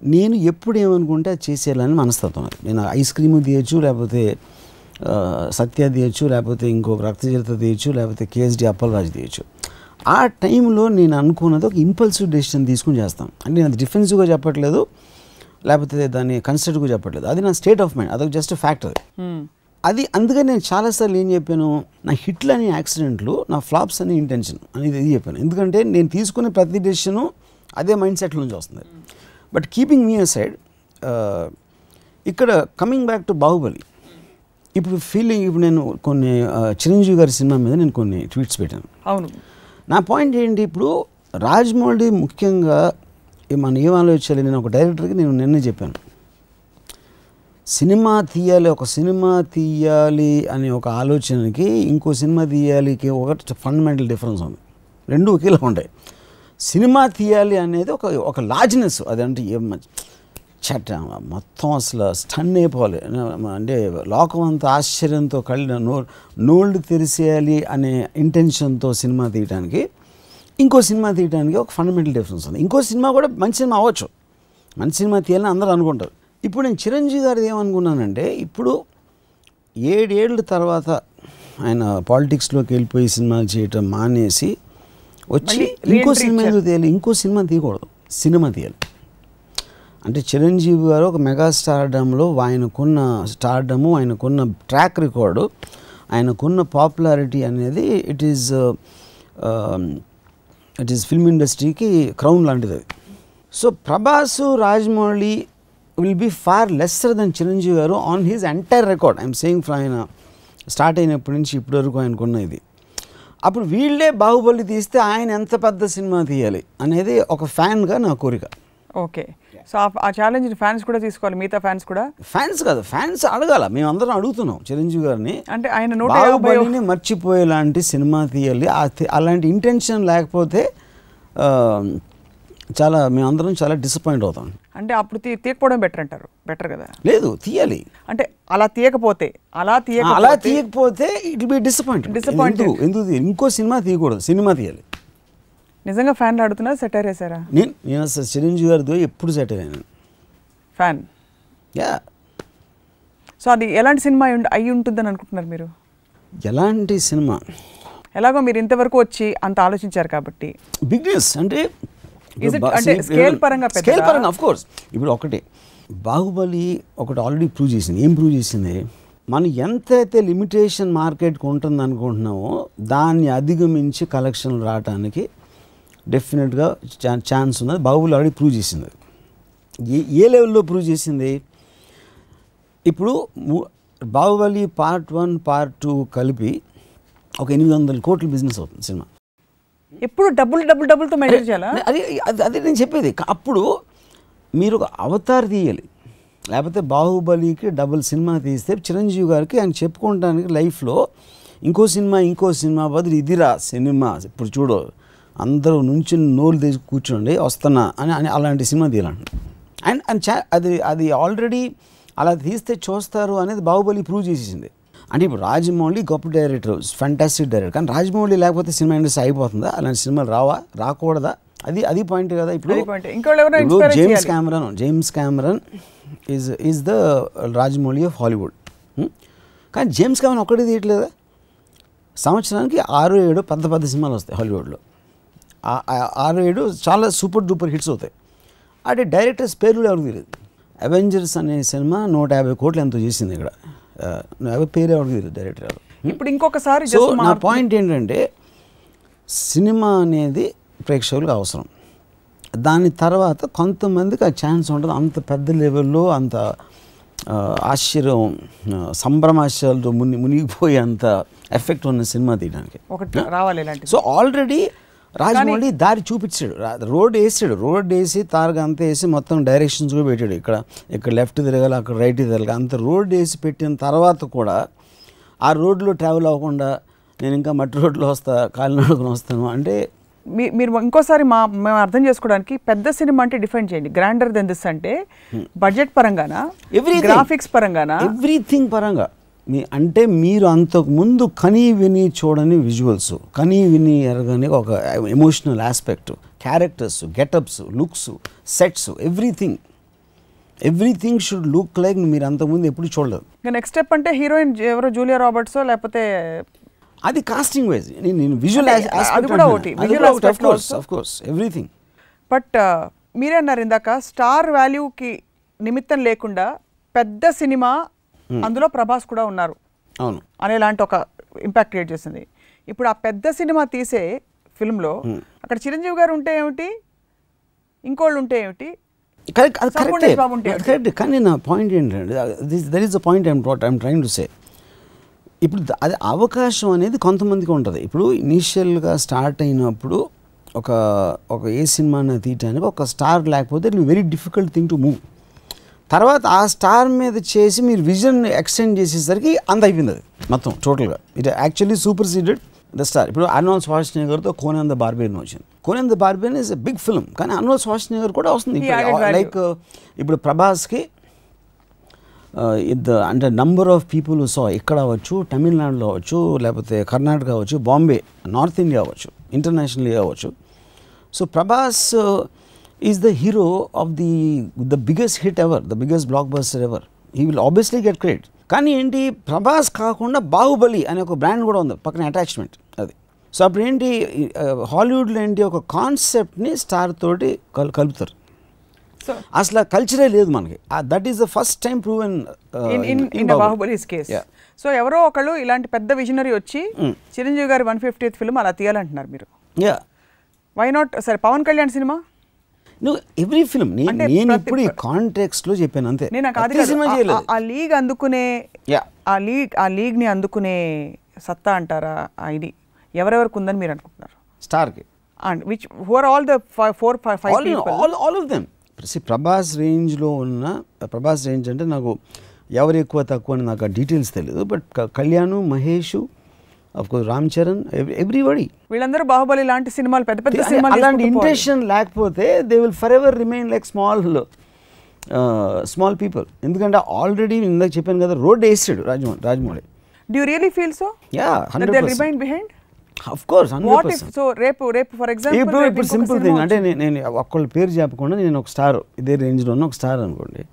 నేను ఎప్పుడు ఏమనుకుంటే అది చేసేయాలని మనస్తత్వం. నేను ఐస్ క్రీము తీయచ్చు, లేకపోతే సత్య తీయచ్చు, లేకపోతే ఇంకొక రక్తచరిత తీయచ్చు, లేకపోతే కేఎస్డి అప్పలరాజు తీయచ్చు. ఆ టైంలో నేను అనుకున్నది ఒక ఇంపల్సివ్ డెసిషన్ తీసుకుని చేస్తాను. అంటే నేను అది డిఫెన్సివ్గా చెప్పట్లేదు, లేకపోతే దాన్ని కన్సిడర్గా చెప్పట్లేదు, అది నా స్టేట్ ఆఫ్ మైండ్, అదొక జస్ట్ ఫ్యాక్టర్. అది అందుకని నేను చాలాసార్లు ఏం చెప్పాను, నా హిట్లు అనే యాక్సిడెంట్లు, నా ఫ్లాప్స్ అనే ఇంటెన్షన్ అనేది ఇది చెప్పాను. ఎందుకంటే నేను తీసుకునే ప్రతి డెసిషను అదే మైండ్ సెట్ నుంచి వస్తుంది. బట్ కీపింగ్ మీ అసైడ్, ఇక్కడ కమింగ్ బ్యాక్ టు బాహుబలి, ఇప్పుడు నేను కొన్ని చిరంజీవి గారి సినిమా మీద నేను కొన్ని ట్వీట్స్ పెట్టాను. అవును, నా పాయింట్ ఏంటి, ఇప్పుడు రాజమౌళి ముఖ్యంగా మనం ఏం ఆలోచించాలి, నేను ఒక డైరెక్టర్కి నేను నిన్నే చెప్పాను, ఒక సినిమా తీయాలి అనే ఒక ఆలోచనకి ఇంకో సినిమా తీయాలికి ఒక ఫండమెంటల్ డిఫరెన్స్ ఉంది. రెండు ఒకేలా ఉంటాయి. సినిమా తీయాలి అనేది ఒక లార్జ్నెస్, అదంటే మొత్తం అసలు స్టన్ అయిపోవాలి, అంటే లోకం అంతా ఆశ్చర్యంతో నోళ్ళు తెరిసేయాలి అనే ఇంటెన్షన్తో సినిమా తీయడానికి, ఇంకో సినిమా తీయడానికి ఒక ఫండమెంటల్ డిఫరెన్స్ ఉంది. ఇంకో సినిమా కూడా మంచి సినిమా అవ్వచ్చు, మంచి సినిమా తీయాలని అందరూ అనుకుంటారు. ఇప్పుడు నేను చిరంజీవి గారిది ఏమనుకున్నానంటే, ఇప్పుడు 7 ఏళ్ళ తర్వాత ఆయన పాలిటిక్స్లోకి వెళ్ళిపోయి సినిమాలు చేయటం మానేసి వచ్చి ఇంకో సినిమా తీయకూడదు, సినిమా తీయాలి. అంటే చిరంజీవి గారు ఒక మెగా స్టార్డమ్లో ఆయనకున్న స్టార్డము, ఆయనకున్న ట్రాక్ రికార్డు, ఆయనకున్న పాపులారిటీ అనేది ఇట్ ఈజ్ ఫిల్మ్ ఇండస్ట్రీకి క్రౌన్ లాంటిది అది. So Prabhas, Rajamouli will be far lesser than Chiranjeevi garu on his entire record. I'm saying ఆయన స్టార్ట్ అయినప్పటి నుంచి ఇప్పటి వరకు ఆయనకున్న ఇది. అప్పుడు వీళ్ళే బాహుబలి తీస్తే ఆయన ఎంత పెద్ద సినిమా తీయాలి అనేది ఒక ఫ్యాన్గా నా కోరిక. ఓకే, సో ఆ ఛాలెంజ్ ఫ్యాన్స్ కూడా తీసుకోవాలి, మిగతా ఫ్యాన్స్ కూడా. ఫ్యాన్స్ కాదు, ఫ్యాన్స్ అడగాల, మేము అందరం అడుగుతున్నాం చిరంజీవి గారిని, అంటే ఆయన బాహుబలిని మర్చిపోయేలాంటి సినిమా తీయాలి. అలాంటి ఇంటెన్షన్ లేకపోతే మేమందరం చాలా డిసప్పాయింట్ అవుతాం. అంటే అప్పుడు తీయకపోవడం బెటర్ అంటారు. బెటర్ కదా? లేదు, తీయాలి. అంటే అలా తీయకపోతే ఇట్ బి డిసప్పాయింటెడ్. ఎందుకు ఇంకో సినిమా తీయకూడదు, సినిమా తీయాలి. నిజంగా ఫ్యాన్లు ఆడుతున్నారు, సెటైర్ వేసారా? నేను అసలు చిరంజీవి గారితో ఎప్పుడు సెటైర్ అయ్యాను. ఫ్యాన్. యా. సో అది ఎలాంటి సినిమా అయి ఉంటుందని అనుకుంటున్నారు మీరు? ఎలాంటి సినిమా? ఎలాగో మీరు ఇంతవరకు వచ్చి అంత ఆలోచించారు కాబట్టి. బిగ్నెస్ అంటే స్కేల్ పరంగా ఆఫ్ కోర్స్. ఇప్పుడు ఒకటి బాహుబలి ఒకటి ఆల్రెడీ ప్రూవ్ చేసింది. ఏం ప్రూవ్ చేసింది? మనం ఎంతైతే లిమిటేషన్ మార్కెట్కి ఉంటుంది అనుకుంటున్నామో దాన్ని అధిగమించి కలెక్షన్లు రావడానికి డెఫినెట్గా ఛాన్స్ ఉన్నది. బాహుబలి ఆల్రెడీ ప్రూవ్ చేసింది. ఏ లెవెల్లో ప్రూవ్ చేసింది? ఇప్పుడు బాహుబలి పార్ట్ 1 పార్ట్ 2 కలిపి ఒక 800 కోట్ల బిజినెస్ అవుతుంది సినిమా. ఎప్పుడు డబ్బులతో మెయింటైన్ చేయాలా? అదే నేను చెప్పేది. అప్పుడు మీరు ఒక అవతార్ తీయాలి, లేకపోతే బాహుబలికి డబుల్ సినిమా తీస్తే చిరంజీవి గారికి ఆయన చెప్పుకోవడానికి లైఫ్లో ఇంకో సినిమా బదులు ఇదిరా సినిమా, ఇప్పుడు చూడు అందరూ నుంచి నోళ్ళు తీసి కూర్చోండి వస్తున్నా అని అలాంటి సినిమా తీయాలండి. అండ్ అది ఆల్రెడీ అలా తీస్తే చూస్తారు అనేది బాహుబలి ప్రూవ్ చేసేసింది. అంటే ఇప్పుడు రాజమౌళి గొప్ప డైరెక్టర్, ఫ్యాంటాస్టిక్ డైరెక్టర్, కానీ రాజమౌళి లేకపోతే సినిమా ఇండస్ట్రీ అయిపోతుందా? అలాంటి సినిమాలు రాకూడదా? అది పాయింట్ కదా. ఇప్పుడు James Cameron is the Rajamouli of Hollywood. కానీ జేమ్స్ కెమెరన్ ఒక్కడే తీయట్లేదా? సంవత్సరానికి 6-7 పెద్ద సినిమాలు వస్తాయి హాలీవుడ్లో. 6-7 చాలా సూపర్ డూపర్ హిట్స్ అవుతాయి. అంటే డైరెక్టర్స్ పేర్లు ఎవరికి తెలియదు. అవెంజర్స్ అనే సినిమా 150 కోట్లు ఎంతో చేసింది. ఇక్కడ పేరు ఎవరికి తెలియదు, డైరెక్టర్ ఎవరు. ఇప్పుడు ఇంకొకసారి నా పాయింట్ ఏంటంటే సినిమా అనేది ప్రేక్షకులకు అవసరం. దాని తర్వాత కొంతమందికి ఆ ఛాన్స్ ఉంటుంది. అంత పెద్ద లెవెల్లో అంత ఆశ్చర్యం సంభ్రమాశ్చర్యాలతో మునిగిపోయే అంత ఎఫెక్ట్ ఉన్న సినిమా తీయడానికి సో ఆల్రెడీ రాజమౌళి దారి చూపించాడు. రోడ్ వేసి తారగా అంతా వేసి మొత్తం డైరెక్షన్స్ కూడా పెట్టాడు. ఇక్కడ లెఫ్ట్ తిరగాలి, అక్కడ రైట్ తిరగాలి, అంత రోడ్ వేసి పెట్టిన తర్వాత కూడా ఆ రోడ్లో ట్రావెల్ అవ్వకుండా నేను ఇంకా మట్టి రోడ్లో కాలినడకను వస్తాను అంటే మీరు ఇంకోసారి మేము అర్థం చేసుకోవడానికి పెద్ద సినిమా అంటే డిఫైన్ చేయండి. గ్రాండర్ దెన్ దిస్ అంటే బడ్జెట్ పరంగానా, గ్రాఫిక్స్ పరంగానా, ఎవ్రీథింగ్ పరంగా. అంటే మీరు అంతకుముందు కనీ విని చూడని విజువల్స్, కనీ విని ఎరగని ఒక emotional aspect, characters, getups, looks, sets, everything should look like మీరు అంతకుముందు ఎప్పుడు చూడలేదు. నెక్స్ట్ స్టెప్ అంటే హీరోయిన్ ఎవరో జూలియా రాబర్ట్స్ లేకపోతే అది కాస్టింగ్ వైజ్, నేను విజువల్ ఎవ్రీథింగ్. బట్ మీరే అన్నారు ఇందాక స్టార్ వాల్యూకి నిమిత్తం లేకుండా పెద్ద సినిమా అందులో ప్రభాస్ కూడా ఉన్నారు అవును అనేలాంటి ఒక ఇంపాక్ట్ క్రియేట్ చేసింది. ఇప్పుడు ఆ పెద్ద సినిమా తీసే ఫిల్మ్లో అక్కడ చిరంజీవి గారు ఉంటే ఏమిటి, ఇంకోళ్ళు ఉంటే ఏమిటి, కరెక్ట్. కానీ నా పాయింట్ ఏంటంటే that is the point I'm trying to సే. ఇప్పుడు అది అవకాశం అనేది కొంతమందికి ఉంటుంది. ఇప్పుడు ఇనీషియల్గా స్టార్ట్ అయినప్పుడు ఒక ఏ సినిమాని తీయటానికి ఒక స్టార్ లేకపోతే it very difficult thing to move. తర్వాత ఆ స్టార్ మీద చేసి మీరు విజన్ ఎక్స్టెండ్ చేసేసరికి అంత అయిపోయింది అది మొత్తం టోటల్గా. It actually superseded the star. ఇప్పుడు అర్నాల్డ్ ష్వార్జ్నెగర్తో కోనాన్ ద బార్బియన్ వచ్చింది. Conan the barbarian is a big film, కానీ అర్నాల్డ్ ష్వార్జ్నెగర్ కూడా వస్తుంది. లైక్ ఇప్పుడు ప్రభాస్కి అంటే నంబర్ ఆఫ్ పీపుల్ సో ఇక్కడ అవ్వచ్చు, తమిళనాడులో అవ్వచ్చు, లేకపోతే కర్ణాటక అవ్వచ్చు, బాంబే, నార్త్ ఇండియా అవ్వచ్చు, ఇంటర్నేషనల్ అవ్వచ్చు. So Prabhas is the hero of the biggest hit ever, the biggest block buster ever. He will obviously get credit. కానీ ఏంటి, ప్రభాస్ కాకుండా బాహుబలి అనే ఒక బ్రాండ్ కూడా ఉంది పక్కన అటాచ్మెంట్ అది. సో అప్పుడు ఏంటి, హాలీవుడ్లో ఏంటి ఒక కాన్సెప్ట్ని స్టార్ తోటి కలుపుతారు. అసలు కల్చరే లేదు మనకి. That is the first time proven in Baahubali's case. So ఎవరో ఒకళ్ళు ఇలాంటి పెద్ద విజనరీ వచ్చి చిరంజీవి గారి 150th ఫిల్మ్ అలా తీయాలంటున్నారు మీరు. Why not? సరే పవన్ కళ్యాణ్ సినిమా నువ్వు ఎవ్రీ ఫిల్మ్ నేను ఇప్పుడు ఈ కాంటెక్స్ట్ లో చెప్పాను అంతే. నేను ఆ లీగ్ అందుకునే ఆ లీగ్ ని అందుకునే సత్తా అంటారా, ఇది ఎవరెవరికి ఉందని మీరు అనుకుంటున్నారు? స్టార్కి and which who are all the 4-5 all of them. Prabhas రేంజ్లో ఉన్న ప్రభాస్ రేంజ్ అంటే నాకు ఎవరు ఎక్కువ తక్కువ అని నాకు ఆ డీటెయిల్స్ తెలియదు. But Kalyan, Mahesh, of course Ram Charan, everybody, వీళ్ళందరూ బాహుబలి లాంటి సినిమాలు పెద్ద పెద్ద సినిమాలు అలాంటి ఇంటెన్షన్ లేకపోతే they will for ever remain like small small people. ఎందుకంటే ఆల్రెడీ ఇందాక చెప్పాను కదా, రోడ్ వేసాడు Rajamouli. Do you really feel so? Yeah, 100%. That they'll remain behind? Of course, 100%. What if, so రేపు for example, ఇప్పుడు సింపుల్ థింగ్ అంటే నేను ఒక్కళ్ళ పేరు చెప్పకుండా నేను ఒక స్టార్, ఇదే రేంజ్లో ఉన్న ఒక స్టార్ అనుకోండి.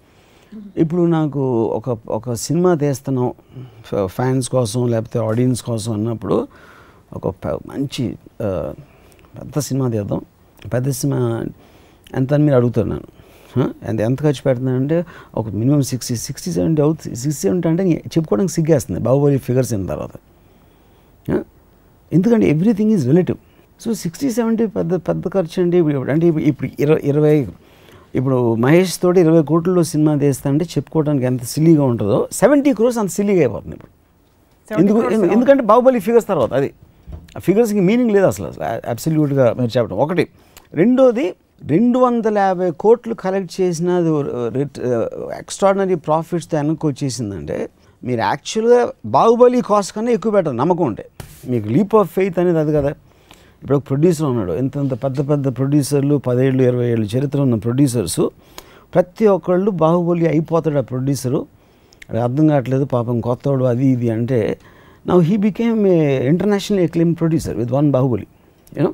ఇప్పుడు నాకు ఒక సినిమా తీస్తున్నాం ఫ్యాన్స్ కోసం లేకపోతే ఆడియన్స్ కోసం అన్నప్పుడు ఒక మంచి పెద్ద సినిమా తీద్దాం. పెద్ద సినిమా ఎంత అని మీరు అడుగుతారు నన్ను. ఎంత ఖర్చు పెడుతున్నానంటే ఒక మినిమం 60-70 అవుతుంది. 60-70 అంటే చెప్పుకోవడానికి సిగ్గేస్తుంది బాహుబలి ఫిగర్స్ అయిన తర్వాత. ఎందుకంటే ఎవ్రీథింగ్ ఈజ్ రిలేటివ్. సో 60-70 పెద్ద ఖర్చు అండి. అంటే ఇప్పుడు 20 ఇప్పుడు మహేష్ తోటి 20 కోట్లలో సినిమా తీస్తా అంటే చెప్పుకోవడానికి ఎంత సిల్లీగా ఉంటుందో 70 crores అంత సిల్లీగా అయిపోతుంది ఇప్పుడు. ఎందుకంటే బాహుబలి ఫిగర్స్ తర్వాత అది ఆ ఫిగర్స్కి మీనింగ్ లేదు అసలు అబ్సల్యూట్గా మీరు చెప్పడం. ఒకటి. రెండోది 250 కోట్లు కలెక్ట్ చేసిన ఎక్స్ట్రాడినరీ ప్రాఫిట్స్తో వెనక్కి వచ్చేసిందంటే మీరు యాక్చువల్గా బాహుబలి కాస్ట్ కన్నా ఎక్కువ పెట్టారు నమ్మకం ఉంటే. మీకు లీప్ ఆఫ్ ఫెయిత్ అనేది అది కదా. ఇప్పుడు ఒక ప్రొడ్యూసర్ ఉన్నాడు, ఇంత పెద్ద ప్రొడ్యూసర్లు 10 ఏళ్ళు 20 ఏళ్ళు చరిత్ర ఉన్న ప్రొడ్యూసర్సు ప్రతి ఒక్కళ్ళు బాహుబలి అయిపోతాడు ఆ ప్రొడ్యూసరు. అది అర్థం కావట్లేదు పాపం కొత్తవాడు అది ఇది అంటే now he became a international acclaimed producer with one Baahubali you know.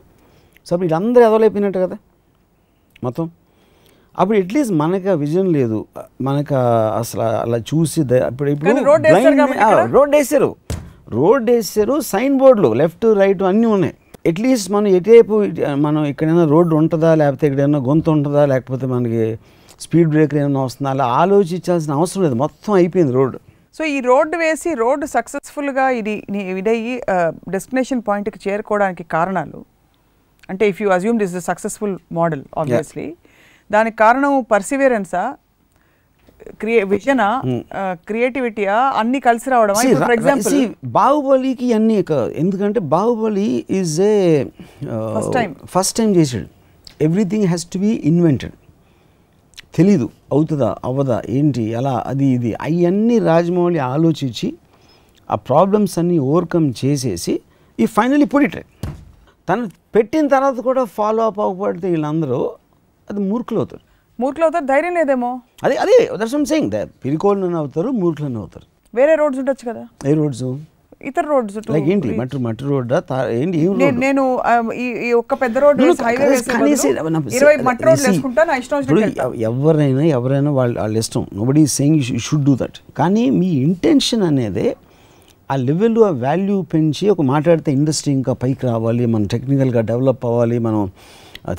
So అప్పుడు వీళ్ళందరూ ఎదవలైపోయినట్టు కదా మొత్తం. అప్పుడు అట్లీస్ట్ మనకు విజన్ లేదు, మనకు అసలు అలా చూసి ఇప్పుడు రోడ్ వేసారు సైన్ బోర్డులు లెఫ్ట్ రైట్ అన్నీ ఉన్నాయి. అట్లీస్ట్ మనం ఎటువైపు మనం ఎక్కడైనా రోడ్డు ఉంటుందా లేకపోతే ఎక్కడైనా గొంతు ఉంటుందా లేకపోతే మనకి స్పీడ్ బ్రేకర్ ఏమైనా వస్తుందా అలా ఆలోచించాల్సిన అవసరం లేదు, మొత్తం అయిపోయింది రోడ్డు. సో ఈ రోడ్డు వేసి రోడ్డు సక్సెస్ఫుల్గా ఇదయ్యి డెస్టినేషన్ పాయింట్కి చేరుకోవడానికి కారణాలు అంటే if you assume this is successful model obviously దానికి కారణం పర్సివియరెన్సా, విజనా, క్రియేటివిటీయా అన్ని కలిసి రావడం? ఫర్ ఎగ్జాంపుల్ బాహుబలికి అన్ని ఎందుకంటే Baahubali is a first time చేసాడు. Everything has to be invented. తెలీదు అవుతుందా అవ్వదా ఏంటి ఎలా అది ఇది అవన్నీ రాజమౌళి ఆలోచించి ఆ ప్రాబ్లమ్స్ అన్నీ ఓవర్కమ్ చేసేసి ఈ ఫైనలీ పుట్ తను పెట్టిన తర్వాత కూడా ఫాలో అప్ అవ్వకపోతే వీళ్ళందరూ అది మూర్ఖులు అవుతారు. ధైర్యం లేదేమో. అదే దట్స్ వాట్ ఐమ్ సేయింగ్. పిరికోళ్ళని అవుతారు, మూర్ఖులని అవుతారు. వేరే రోడ్స్ ఉండొచ్చు కదా. ఏ రోడ్స్? ఇతర రోడ్స్ లైక్ ఏంటి మట్టి రోడ్డా ఏంటి? నేను ఈ ఒక్క పెద్ద రోడ్ ఎవరైనా వాళ్ళ ఇష్టం. Nobody is saying you should do that. కానీ మీ ఇంటెన్షన్ అనేది ఆ లెవెల్ ఆ వాల్యూ పెంచి ఒక మాట్లాడితే ఇండస్ట్రీ ఇంకా పైకి రావాలి, మనం టెక్నికల్గా డెవలప్ అవ్వాలి, మనం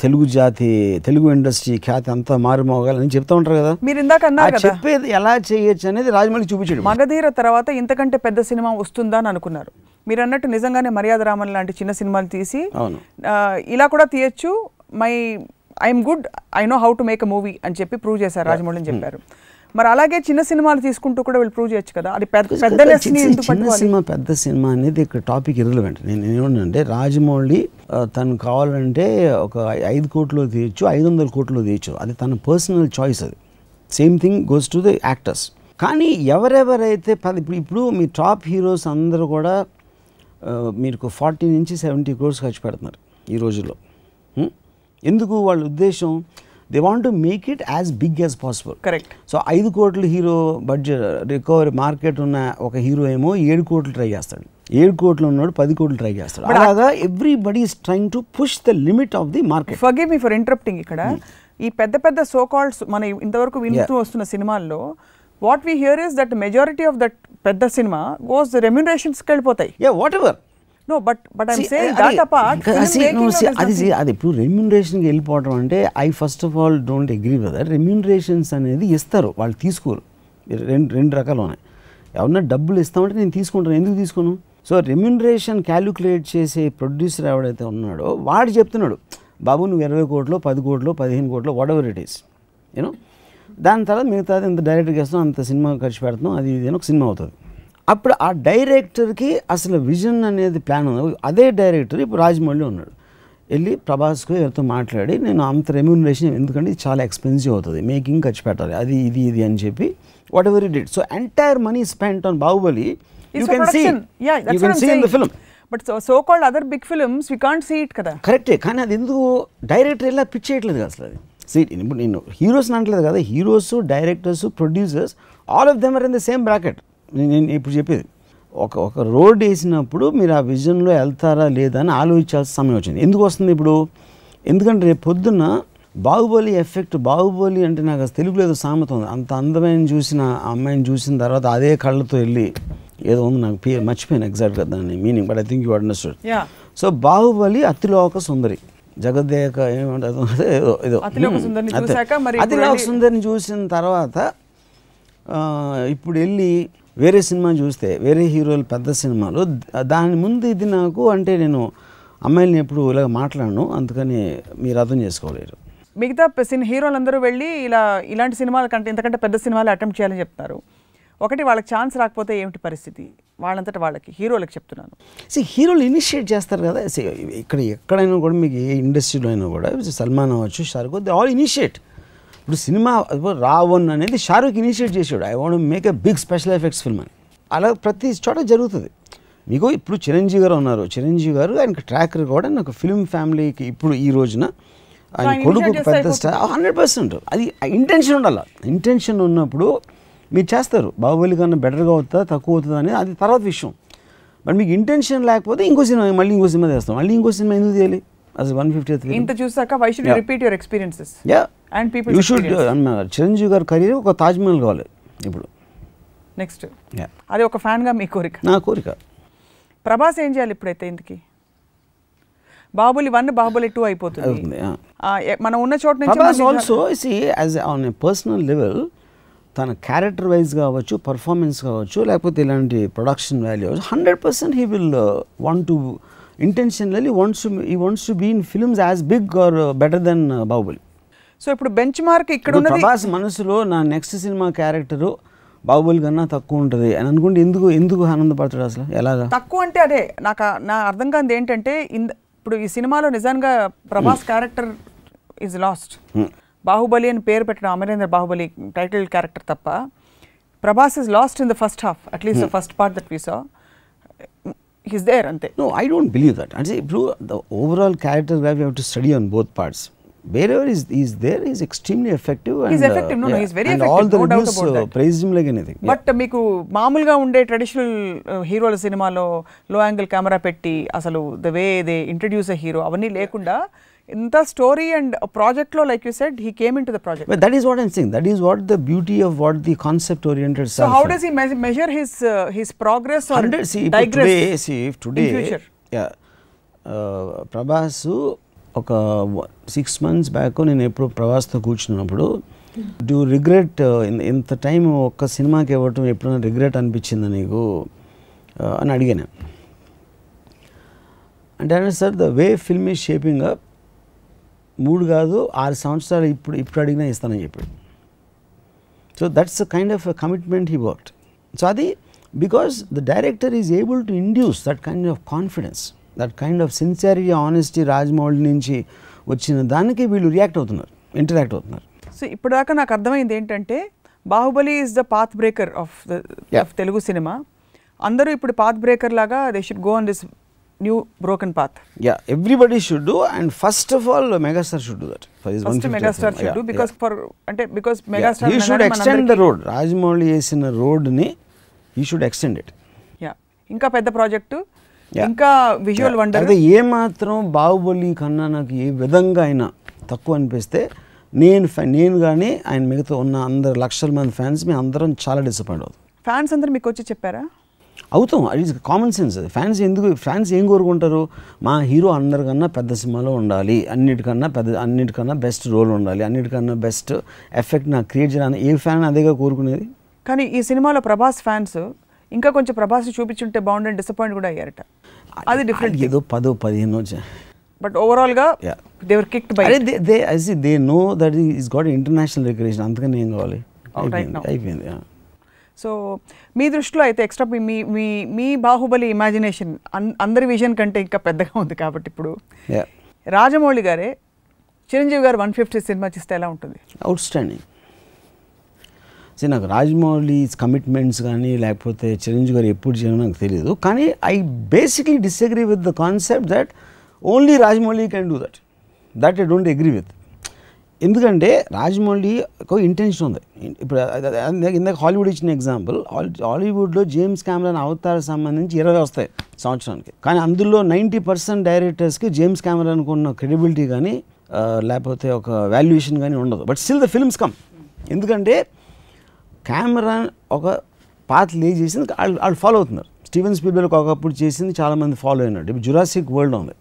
తెలుగు ఇండస్ట్రీ ఖ్యాతి అంతా మారుమోగాలని చెప్తూ ఉంటారు కదా. మీరు ఇందాక అన్నారు కదా చెప్పేది ఎలా చేయొచ్చు అనేది రాజమౌళి చూపించాడు. మగధీర తర్వాత ఇంతకంటే పెద్ద సినిమా వస్తుందా అని అనుకున్నారు. మీరు అన్నట్టు నిజంగానే మర్యాద రామన్ లాంటి చిన్న సినిమాలు తీసి ఇలా కూడా తీయచ్చు, I'm good, I know how to make a movie అని చెప్పి ప్రూవ్ చేశారు రాజమౌళి అని చెప్పారు. మరి అలాగే చిన్న సినిమాలు తీసుకుంటూ కూడా వీళ్ళు ప్రూవ్ చేయొచ్చు కదా. అది చిన్న సినిమా పెద్ద సినిమా అనేది ఇక్కడ టాపిక్ ఇర్రెలెవెంట్. నేను ఏమంటే రాజమౌళి తను కావాలంటే ఒక 5 కోట్లు తీయచ్చు, 500 కోట్లు తీయచ్చు, అది తన పర్సనల్ చాయిస్. అది same thing goes to the actors. కానీ ఎవరెవరైతే ఇప్పుడు మీ టాప్ హీరోస్ అందరూ కూడా మీకు 40 నుంచి 70 crores ఖర్చు పెడుతున్నారు ఈ రోజుల్లో. ఎందుకు? వాళ్ళ ఉద్దేశం they want to make it as big as possible. Correct. So 5 కోట్ల హీరో బడ్జెట్ రికవరీ మార్కెట్ ఉన్న ఒక హీరో ఏమో 7 కోట్లు ట్రై చేస్తాడు, 7 కోట్లు ఉన్నాడు 10 కోట్లు ట్రై చేస్తాడు. అలాగా everybody is trying to push the limit of the market. Forgive me for interrupting. ఇక్కడ ఈ పెద్ద సో కాల్డ్ మన ఇంతవరకు వింటూ వస్తున్న సినిమాల్లో what we here is that majority of that పెద్ద సినిమా గోస్ రెమ్యునరేషన్స్కి వెళ్ళిపోతాయి. What ever. No, but I'm saying that apart. అది ఇప్పుడు రెమ్యూనరేషన్కి వెళ్ళిపోవడం అంటే I first of all don't agree with that. Remunerations అనేది ఇస్తారు, వాళ్ళు తీసుకోరు. రెండు రకాలు ఉన్నాయి. ఎవరన్నా డబ్బులు ఇస్తామంటే నేను తీసుకుంటాను, ఎందుకు తీసుకోను? సో రెమ్యూనరేషన్ క్యాలిక్యులేట్ చేసే ప్రొడ్యూసర్ ఎవడైతే ఉన్నాడో వాడు చెప్తున్నాడు, బాబు నువ్వు 20 కోట్లు 10 కోట్లు 15 కోట్లు what ever it is you know, దాని తర్వాత మిగతాది ఇంత డైరెక్ట్గా ఇస్తాం, అంత సినిమా ఖర్చు పెడతాం, అది ఇది ఒక సినిమా అవుతుంది. అప్పుడు ఆ డైరెక్టర్కి అసలు విజన్ అనేది ప్లాన్ ఉంది. అదే డైరెక్టర్ ఇప్పుడు రాజమౌళి ఉన్నాడు, వెళ్ళి ప్రభాస్కు ఎవరితో మాట్లాడి నేను అంత రెమ్యూనరేషన్ ఎందుకంటే ఇది చాలా ఎక్స్పెన్సివ్ అవుతుంది, మేకింగ్ ఖర్చు పెట్టాలి, అది ఇది అని చెప్పి whatever it did. So entire money spent on Baahubali you can see in the film. But so called other big films we can't see it కదా. కరెక్టే, కానీ అది ఎందుకు డైరెక్టర్ ఇలా పిచ్ చేయట్లేదు అసలు. అది సీ ఇప్పుడు నేను హీరోస్ అనట్లేదు కదా, heroes, directors, producers all of them are in the same bracket. నేను ఇప్పుడు చెప్పేది ఒక రోడ్ వేసినప్పుడు మీరు ఆ విజన్లో వెళ్తారా లేదా అని ఆలోచించాల్సిన సమయం వచ్చింది. ఎందుకు వస్తుంది ఇప్పుడు? ఎందుకంటే రేపు పొద్దున్న బాహుబలి ఎఫెక్ట్, బాహుబలి అంటే నాకు అసలు తెలుగులో ఏదో సామెత ఉంది, అంత అందమైన చూసిన ఆ అమ్మాయిని చూసిన తర్వాత అదే కళ్ళతో వెళ్ళి ఏదో ఉంది, నాకు పేరు మర్చిపోయాను ఎగ్జాక్ట్గా దాన్ని meaning, but I think you understood. So Baahubali అతిలోక సుందరి, జగదేక ఏమంటే ఏదో అతిలోక సుందరిని చూసిన తర్వాత ఇప్పుడు వెళ్ళి వేరే సినిమా చూస్తే, వేరే హీరోలు పెద్ద సినిమాలు, దాని ముందు ఇది నాకు అంటే నేను అమ్మాయిని ఎప్పుడు ఇలాగ మాట్లాడను, అందుకని మీరు అర్థం చేసుకోలేరు. మిగతా హీరోలందరూ వెళ్ళి ఇలాంటి సినిమాల కంటే ఇంతకంటే పెద్ద సినిమాలు అటెంప్ట్ చేయాలని చెప్తారు. ఒకటి వాళ్ళకి ఛాన్స్ రాకపోతే ఏమిటి పరిస్థితి? వాళ్ళంతటా వాళ్ళకి, హీరోలకు చెప్తున్నాను. హీరోలు ఇనిషియేట్ చేస్తారు కదా, ఎక్కడైనా కూడా మీకు ఏ ఇండస్ట్రీలో అయినా కూడా సల్మాన్ అవ్వచ్చు, షారుఖ్, దే ఆల్ ఇనిషియేట్. ఇప్పుడు సినిమా రావణ్ అనేది షారుఖ్ ఇనిషియేట్ చేసాడు, I want make a big special effects film అని. అలా ప్రతి చోట జరుగుతుంది. మీకు ఇప్పుడు చిరంజీవి గారు ఉన్నారు, చిరంజీవి గారు ఆయనకి ట్రాక్ రికార్డ్ అని ఒక ఫిల్మ్ ఫ్యామిలీకి ఇప్పుడు ఈ రోజున ఆయన కొడుకు పెద్ద స్టార్ 100%. అది ఇంటెన్షన్ ఉండాలి. ఇంటెన్షన్ ఉన్నప్పుడు మీరు చేస్తారు. బాహుబలి కన్నా బెటర్గా అవుతుందా తక్కువ అవుతుందా అనేది అది తర్వాత విషయం. బట్ మీకు ఇంటెన్షన్ లేకపోతే ఇంకో సినిమా, మళ్ళీ ఇంకో సినిమా చేస్తాం, మళ్ళీ ఇంకో సినిమా ఎందుకు చేయాలి? as 150th ఇంత చూసాక why should you repeat your experiences? And people you should Chiranjeevi గారి కెరీర్ ఒక తాజ్ మహల్ కావాలి ఇప్పుడు నెక్స్ట్. అది ఒక ఫ్యాన్ గా మీ కోరిక? నా కోరిక. ప్రభాస్ ఏం చేయాలి ఇప్పుడైతే? ఇంతకి బాహుబలి 1 బాహుబలి 2 అయిపోతుంది, మనం ఉన్న చోట నుంచి. Prabhas also see as on a personal level తన క్యారెక్టర్ వైజ్ కావచ్చు, పర్ఫార్మెన్స్ కావచ్చు, లేకపోతే ఇలాంటి production value 100% he will want to intentionally he wants to be in films as big or better than Baahubali. So ఇప్పుడు బెంచ్ మార్క్ ఇక్కడ ఉన్నది. ప్రభాస్ మనసులో నా నెక్స్ట్ సినిమా క్యారెక్టర్ బాహుబలి కన్నా తక్కువ ఉంటుంది అని అనుకుంటే ఎందుకు ఆనందపడతాడు అసలు? ఎలాగా తక్కువ అంటే? అదే నా అర్థం కాదు ఏంటంటే, ఇప్పుడు ఈ సినిమాలో నిజంగా Prabhas character is lost. Baahubali అని పేరు పెట్టిన అమరేంద్ర బాహుబలి టైటిల్ క్యారెక్టర్ తప్ప Prabhas is lost in the first half, at least the first part that we saw. He's there ante. No, I don't believe that. And the overall character graph you have to study on both parts. Wherever he's there, he's extremely effective. He's effective. No, he's very effective. All the reviews praised him like anything. But మీకు మామూలుగా ఉండే traditional హీరోల సినిమాలో low angle camera పెట్టి అసలు the way they introduce a hero అవన్నీ లేకుండా ఇంత స్టోరీ అండ్ ప్రాజెక్ట్ లో, like you said, he came into the project. But that is what I'm saying. That is what the beauty of what the concept oriented stuff. So how does he measure his progress or digress today in future? Yeah, Prabhas ఒక 6 months back నేను ఎప్పుడు ప్రభాస్తో కూర్చున్నప్పుడు do regret ఇంత time ఒక్క సినిమాకి ఇవ్వటం ఎప్పుడైనా regret అనిపించిందా నీకు అని అడిగాను. అంటే sir the way film is shaping up 3 కాదు 6 సంవత్సరాలు ఇప్పుడు అడిగినా ఇస్తానని చెప్పాడు. So that's a kind of commitment he worked. So అది because the director is able to induce that kind of confidence, that kind of sincerity, honesty Rajamouli నుంచి వచ్చిన దానికి వీళ్ళు ఇంటరాక్ట్ అవుతున్నారు. సో ఇప్పటిదాకా నాకు అర్థమైంది ఏంటంటే, Baahubali is the path breaker of Telugu cinema. అందరూ ఇప్పుడు పాత్ బ్రేకర్ లాగా they should go on this new broken path. Yeah, everybody should do, and first of all Megastar should do that for his 150th. Megastar should do because because Megastar he should extend the road. Rajmouli chesina road ni he should extend it. Yeah, inka pedda project, inka visual wonder. ade ఏ మాత్రం బాహుబలి కన్నా నాకు ఏ విధంగా అయినా తక్కువ అనిపిస్తే నేను కానీ ఆయన మిగతా ఉన్న అందరు లక్షల మంది ఫ్యాన్స్ మీ అందరం చాలా డిసప్పాయింట్ అవుతాం. ఫ్యాన్స్ అందరూ మీకు వచ్చి చెప్పారా? అవుతాం. అది కామన్ సెన్స్. అది ఫ్యాన్స్ ఏం కోరుకుంటారు? మా హీరో అందరికన్నా పెద్ద సినిమాలో ఉండాలి, అన్నిటికన్నా బెస్ట్ రోల్ ఉండాలి, అన్నిటికన్నా బెస్ట్ ఎఫెక్ట్ నాకు క్రియేట్ చేయాలని ఏ ఫ్యాన్ అదేగా కోరుకునేది. కానీ ఈ సినిమాలో ప్రభాస్ ఫ్యాన్స్ ఇంకా కొంచెం ప్రభాస్ చూపించుంటే బాగుండని డిసప్పాయింట్ కూడా అయ్యారట. అది డిఫరెంట్. ఏదో 10-15 వచ్చాయి. బట్ ఓవరాల్ గా they were kicked by. They know that is got international recognition. అందుకని ఏం కావాలి? అయిపోయింది. సో మీ దృష్టిలో అయితే ఎక్స్ట్రా మీ బాహుబలి ఇమాజినేషన్ అందరి విజన్ కంటే ఇంకా పెద్దగా ఉంది కాబట్టి ఇప్పుడు రాజమౌళి గారే చిరంజీవి గారు 150 సినిమా చేస్తే ఎలా ఉంటుంది? Out standing. నాకు రాజమౌళి కమిట్మెంట్స్ కానీ లేకపోతే చిరంజీవి గారు ఎప్పుడు చేయడం నాకు తెలియదు. కానీ I basically disagree with the concept that only Rajamouli can do that I don't agree with. ఎందుకంటే రాజమౌళి ఒక ఇంటెన్షన్ ఉంది. ఇప్పుడు ఇందాక హాలీవుడ్ ఇచ్చిన ఎగ్జాంపుల్, హాలీవుడ్లో జేమ్స్ కెమెరాన్ అవతార్ సంబంధించి 20 వస్తాయి సంవత్సరానికి. కానీ అందులో 90% డైరెక్టర్స్కి జేమ్స్ కెమెరాన్కి ఉన్న క్రెడిబిలిటీ కానీ లేకపోతే ఒక వాల్యుయేషన్ కానీ ఉండదు. But still the films come. ఎందుకంటే కెమెరాన్ ఒక పాత్ లే చేసింది, వాళ్ళు ఫాలో అవుతున్నారు. స్టీవెన్ స్పీల్బర్గ్ ఒకప్పుడు చేసింది చాలామంది ఫాలో అయినాడు. ఇప్పుడు జురాసిక్ వరల్డ్ ఉంది.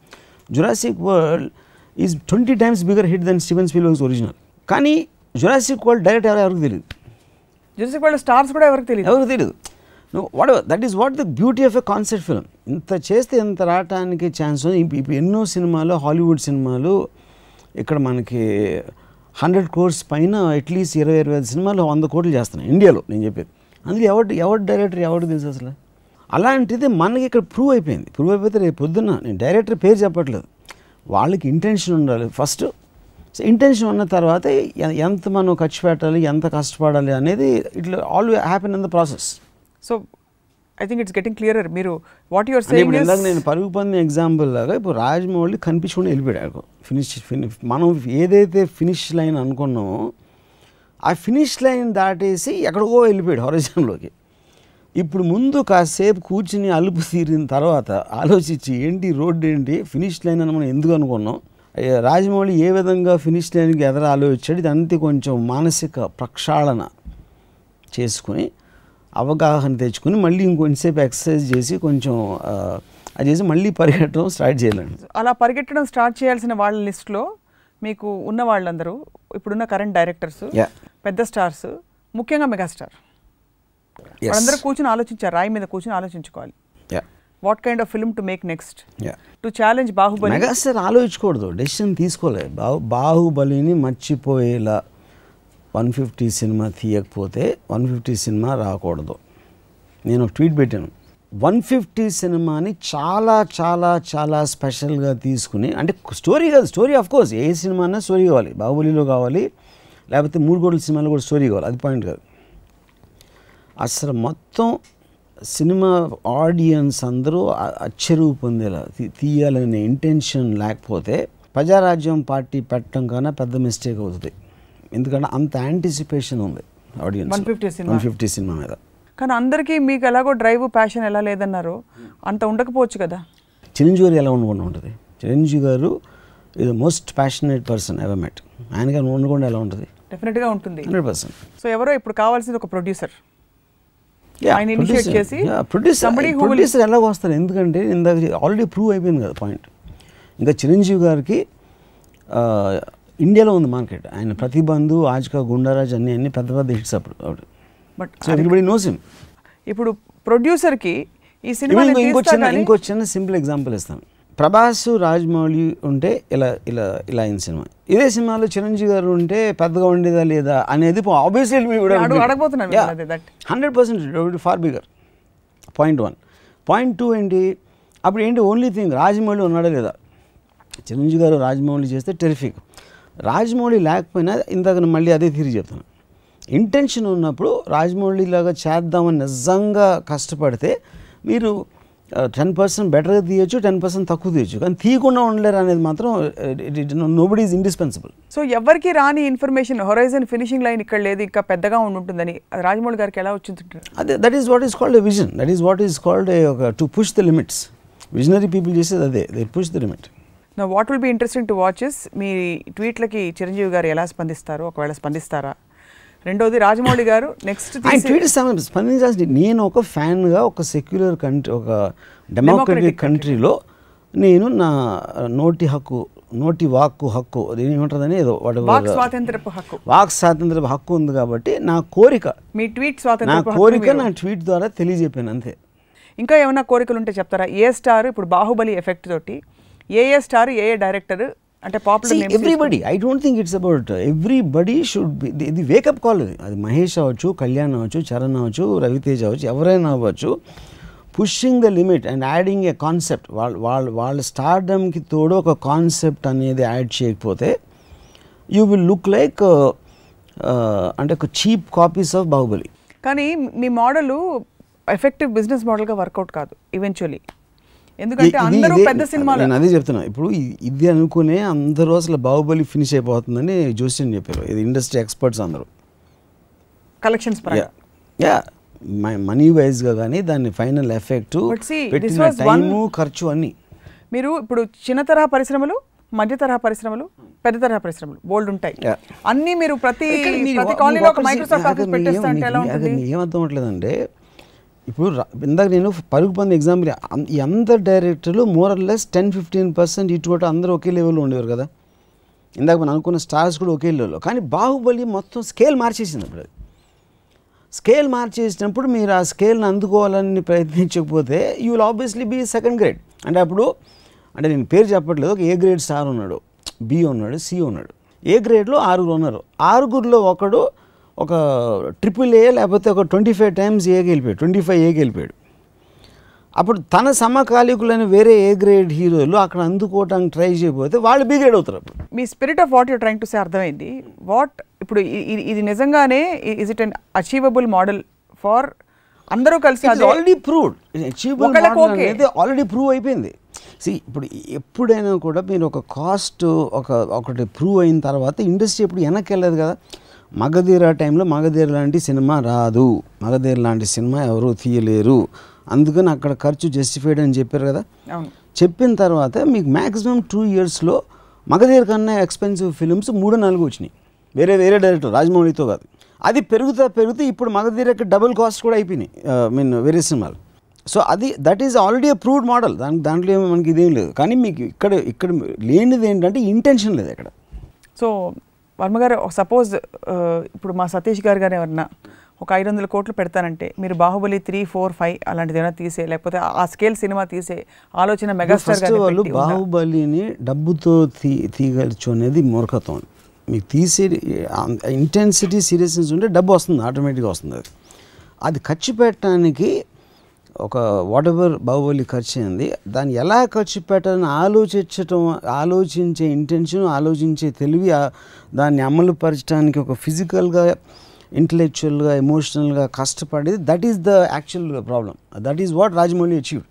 Jurassic World is 20 times bigger hit than Steven Spielberg's original. కానీ జురాసిక్ వరల్డ్ డైరెక్ట్ ఎవరికి తెలియదు. జురాసిక్ వరల్డ్ స్టార్స్ కూడా ఎవరికి తెలియదు. Whatever that is what the beauty of a concept film. ఇంత చేస్తే ఇంత రావడానికి ఛాన్స్ ఉంది. ఇప్పుడు ఎన్నో సినిమాలు, హాలీవుడ్ సినిమాలు ఇక్కడ మనకి 100 crores పైన అట్లీస్ట్ 20-25 సినిమాలు 100 కోట్లు చేస్తున్నాయి ఇండియాలో. నేను చెప్పేది అందులో ఎవరు డైరెక్టర్ ఎవరికి తెలుసు అసలు. అలాంటిది మనకి ఇక్కడ ప్రూవ్ అయిపోయింది. ప్రూవ్ అయిపోతే రేపు పొద్దున్న నేను డైరెక్టర్ పేరు చెప్పట్లేదు, వాళ్ళకి ఇంటెన్షన్ ఉండాలి ఫస్ట్. సో ఇంటెన్షన్ ఉన్న తర్వాత ఎంత మనం ఖర్చు పెట్టాలి, ఎంత కష్టపడాలి అనేది ఇట్లా all happen in the process. So I think it's getting clearer. మీరు వాట్ యువర్ సేయింగ్ ఇస్, ఇందాక నేను పరుగు పందెం ఎగ్జాంపుల్ లాగా ఇప్పుడు రాజమౌళి కనిపించుకుని వెళ్ళిపోయాడు. ఫినిష్ మనం ఏదైతే ఫినిష్ లైన్ అనుకున్నామో ఆ ఫినిష్ లైన్ దాటేసి ఎక్కడికో వెళ్ళిపోయాడు హొరైజన్లోకి. ఇప్పుడు ముందు కాసేపు కూర్చుని అలుపు తీరిన తర్వాత ఆలోచించి ఏంటి రోడ్డు ఏంటి ఫినిష్ లైన్ అని మనం ఎందుకు అనుకున్నాం, రాజమౌళి ఏ విధంగా ఫినిష్ లైన్కి ఎదురు ఆలోచించాడు, ఇదంతా కొంచెం మానసిక ప్రక్షాళన చేసుకుని అవగాహన తెచ్చుకుని మళ్ళీ ఇంకొంచెంసేపు ఎక్సర్సైజ్ చేసి కొంచెం అది చేసి మళ్ళీ పరిగెట్టడం స్టార్ట్ చేయాలండి. అలా పరిగెట్టడం స్టార్ట్ చేయాల్సిన వాళ్ళ లిస్ట్లో మీకు ఉన్న వాళ్ళందరూ ఇప్పుడున్న కరెంట్ డైరెక్టర్స్, పెద్ద స్టార్స్, ముఖ్యంగా మెగాస్టార్, వాళ్ళందరూ కూర్చొని ఆలోచించారు, రాయి మీద కూర్చొని ఆలోచించుకోవాలి what kind of film to make next to challenge Baahubali. Megastar ఆలోచించకూడదు, డెసిషన్ తీసుకోలేదు. బాహుబలిని మర్చిపోయేలా 150 సినిమా తీయకపోతే 150 సినిమా రాకూడదు. నేను ఒక ట్వీట్ పెట్టాను, 150 సినిమాని చాలా చాలా చాలా స్పెషల్గా తీసుకుని, అంటే స్టోరీ కాదు, story of course A cinema అన్నా స్టోరీ కావాలి, బాహుబలిలో కావాలి, లేకపోతే 3 కోట్ల సినిమాలో కూడా స్టోరీ కావాలి, అది పాయింట్ కాదు. అసలు మొత్తం సినిమా ఆడియన్స్ అందరూ అచ్చరువు పొందేలా తీయాలనే ఇంటెన్షన్ లేకపోతే ప్రజారాజ్యం పార్టీ పెట్టడం కన్నా పెద్ద మిస్టేక్ అవుతుంది. ఎందుకంటే అంత యాంటిసిపేషన్ ఉంది ఆడియన్స్ 150 సినిమా మీద. కానీ అందరికీ మీకు ఎలాగో డ్రైవ్ ప్యాషన్ ఎలా లేదన్నారు, అంత ఉండకపోవచ్చు కదా. చిరంజీవి గారు ఎలా ఉండకుండా ఉంటుంది? చిరంజీవి గారు ఇది most passionate person ever met. ఆయన గారు ఉండకుండా ఎలా ఉంటుంది? డెఫినెట్గా ఉంటుంది, 100%. సో ఎవరో ఇప్పుడు కావాల్సింది ఒక ప్రొడ్యూసర్. ప్రొడ్యూసర్ ఎలా వస్తారు? ఎందుకంటే ఇందాక ఆల్రెడీ ప్రూవ్ అయిపోయింది కదా పాయింట్. ఇంకా చిరంజీవి గారికి ఇండియాలో ఉంది మార్కెట్. ఆయన ప్రతిబంధు, ఆజ్కా, గుండారాజ్ అన్ని పెద్ద పెద్ద హిట్స్ అప్పుడు. But everybody knows him. ఇప్పుడు ప్రొడ్యూసర్కి ఈ సినిమా ఇంకో చిన్న సింపుల్ ఎగ్జాంపుల్ ఇస్తాను. ప్రభాస్, రాజమౌళి ఉంటే ఇలా ఇలా ఇలా అయిన సినిమా, ఇదే సినిమాలో చిరంజీవి గారు ఉంటే పెద్దగా ఉండేదా లేదా అనేది obviously 100% far bigger. Point 1. Point 2 ఏంటి? అప్పుడు ఏంటి ఓన్లీ థింగ్ రాజమౌళి ఉన్నాడా లేదా. చిరంజీవి గారు రాజమౌళి చేస్తే టెరిఫిక్. రాజమౌళి లేకపోయినా ఇందాక మళ్ళీ అదే తిరిగి చెప్తాను, ఇంటెన్షన్ ఉన్నప్పుడు రాజమౌళి లాగా చేద్దామని నిజంగా కష్టపడితే మీరు 10% బెటర్గా తీయచ్చు, 10% తక్కువ తీయచ్చు, కానీ తీయకుండా ఉండలేరు అనేది మాత్రం నోబడీ ఈజ్ ఇండిస్పెన్సిబుల్. సో ఎవరికి రాని ఇన్ఫర్మేషన్ హొరైజన్ ఫినిషింగ్ లైన్ ఇక్కడ లేదు, ఇంకా పెద్దగా ఉంటుందని రాజమౌళి గారికి ఎలా వచ్చింది? అదే that is what is called a vision. That is what is called to push the limits. Visionary people చేసేది అదే, దే పుష్ ద లిమిట్. నా what will be interesting to watch is మీ ట్వీట్లకి చిరంజీవి గారు ఎలా స్పందిస్తారు, ఒకవేళ స్పందిస్తారా? రెండోది రాజమౌళి గారు నెక్స్ట్ స్పందించాల్సి, నేను ఒక ఫ్యాన్గా ఒక సెక్యులర్ కంట్రీ, ఒక డెమోక్రటిక్ కంట్రీలో నేను నా నోటి హక్కు, నోటి వాక్కు హక్కు, ఏమంటుందని ఏదో వాక్ స్వాతంత్రపు హక్కు ఉంది కాబట్టి నా కోరిక, మీ ట్వీట్ స్వాతంత్ర, నా కోరిక నా ట్వీట్ ద్వారా తెలియజెప్పాను అంతే. ఇంకా ఏమైనా కోరికలు ఉంటే చెప్తారా? ఏ స్టార్ ఇప్పుడు బాహుబలి ఎఫెక్ట్ తోటి ఏ స్టార్, ఏ డైరెక్టర్ అంటే popular names? Everybody, I don't think it's about everybody should be. ఇది వేకప్ కాల్. అది మహేష్ అవ్వచ్చు, కళ్యాణ్ అవ్వచ్చు, చరణ్ అవ్వచ్చు, రవితేజ్ అవ్వచ్చు, ఎవరైనా అవ్వచ్చు. Pushing the limit and adding A concept. వాళ్ళ స్టార్డమ్కి తోడు ఒక కాన్సెప్ట్ అనేది యాడ్ చేయకపోతే యూ విల్ లుక్ లైక్ అంటే ఒక చీప్ కాపీస్ ఆఫ్ బాహుబలి. కానీ మీ మోడలు ఎఫెక్టివ్ బిజినెస్ మోడల్గా వర్కౌట్ కాదు ఈవెన్చువలీ. ఎందుకంటే అందరూ పెద్ద సినిమాలు. నేను అదే చెప్తున్నా, ఇప్పుడు ఇది అనుకునే అందరూ అసలు బాహుబలి ఫినిష్ అయిపోతుందని జోస్యన్ చెప్పారు, ఇది ఇండస్ట్రీ ఎక్స్పర్ట్స్ అందరూ. కలెక్షన్స్ యా మనీ వైజ్గా కానీ దాని ఫైనల్ ఎఫెక్ట్, పెట్టిన టైము, ఖర్చు అన్నీ. మీరు ఇప్పుడు చిన్న తరహా పరిశ్రమలు, మధ్య తరహా పరిశ్రమలు, పెద్ద తరహా పరిశ్రమలు బోల్డ్ ఉంటాయి. అన్నీ మీరు ప్రతి కాలనీలో ఒక మైక్రోసాఫ్ట్ ఆఫీస్ పెట్టేస్తా అంటే ఎలా ఉంటుంది? ఏమర్థం అవట్లేదంటే, ఇప్పుడు ఇందాక నేను పరుగు పంది ఎగ్జాంపుల్, ఈ అందరు డైరెక్టర్లు మోరల్లెస్ 10-15% ఇటు అందరూ ఒకే లెవెల్లో ఉండేవారు కదా. ఇందాక మనం అనుకున్న స్టార్స్ కూడా ఒకే లెవెల్లో. కానీ బాహుబలి మొత్తం స్కేల్ మార్చేసింది. అప్పుడు అది స్కేల్ మార్చేసినప్పుడు మీరు ఆ స్కేల్ని అందుకోవాలని ప్రయత్నించకపోతే you will obviously be second grade. అంటే అప్పుడు అంటే నేను పేరు చెప్పట్లేదు, ఒక ఏ గ్రేడ్ స్టార్ ఉన్నాడు, బి ఉన్నాడు, సి ఉన్నాడు. ఏ గ్రేడ్లో 6 ఉన్నారు. 6లో ఒకడు ఒక AAA లేకపోతే ఒక 25 టైమ్స్ ఏకి వెళ్ళిపోయాడు, 25 ఏకి వెళ్ళిపోయాడు. అప్పుడు తన సమకాలీకులైన వేరే ఏ గ్రేడ్ హీరోలు అక్కడ అందుకోవడానికి ట్రై చేయకపోతే వాళ్ళు బి గ్రేడ్ అవుతారు. అప్పుడు మీ spirit of what you trying to say అర్థమైంది. వాట్ ఇప్పుడు ఇది నిజంగానే is it an achievable model for అందరూ కలిసి? ఆల్రెడీ ప్రూవ్డ్, అచీవబుల్ మోడల్ అనేది ఆల్రెడీ ప్రూవ్ అయిపోయింది. ఇప్పుడు ఎప్పుడైనా కూడా మీరు ఒక కాస్ట్ ఒకటి ప్రూవ్ అయిన తర్వాత ఇండస్ట్రీ ఎప్పుడు వెనక్కి వెళ్ళదు కదా. మగధీర టైంలో మగధీర లాంటి సినిమా రాదు, మగధీర లాంటి సినిమా ఎవరు తీయలేరు, అందుకని అక్కడ ఖర్చు జస్టిఫైడ్ అని చెప్పారు కదా. చెప్పిన తర్వాత మీకు మ్యాక్సిమం 2 yearsలో మగధీర కన్నా ఎక్స్పెన్సివ్ ఫిలిమ్స్ 3-4 వచ్చినాయి, వేరే డైరెక్టర్, రాజమౌళితో కాదు. అది పెరుగుతూ ఇప్పుడు మగధీరకి డబుల్ కాస్ట్ కూడా అయిపోయినాయి, వేరే సినిమాలు. So that is already proved model. దాంట్లో ఏమో మనకి ఇదేం లేదు. కానీ మీకు ఇక్కడ లేనిది ఏంటంటే ఇంటెన్షన్ లేదు ఇక్కడ. సో వర్మగారు, సపోజ్ ఇప్పుడు మా సతీష్ గారు ఎవరన్నా ఒక 500 కోట్లు పెడతానంటే మీరు బాహుబలి 3, 4, 5 అలాంటిది ఏమైనా తీసే, లేకపోతే ఆ స్కేల్ సినిమా తీసే ఆలోచన మెగాస్టార్ గారు? వాళ్ళు బాహుబలిని డబ్బుతో తీయగలచ్చు అనేది మూర్ఖత్వం. మీకు తీసే ఇంటెన్సిటీ, సీరియస్నెస్ ఉంటే డబ్బు వస్తుంది, ఆటోమేటిక్గా వస్తుంది. అది ఖర్చు పెట్టడానికి ఒక వాట్ ఎవర్ బాహుబలి ఖర్చు అయింది, దాన్ని ఎలా ఖర్చు పెట్టాలని ఆలోచించే ఇంటెన్షన్, ఆలోచించే తెలివి, దాన్ని అమలుపరచడానికి ఒక ఫిజికల్గా, ఇంటలెక్చువల్గా, ఎమోషనల్గా కష్టపడేది, that is the actual problem. That is what Rajamouli achieved.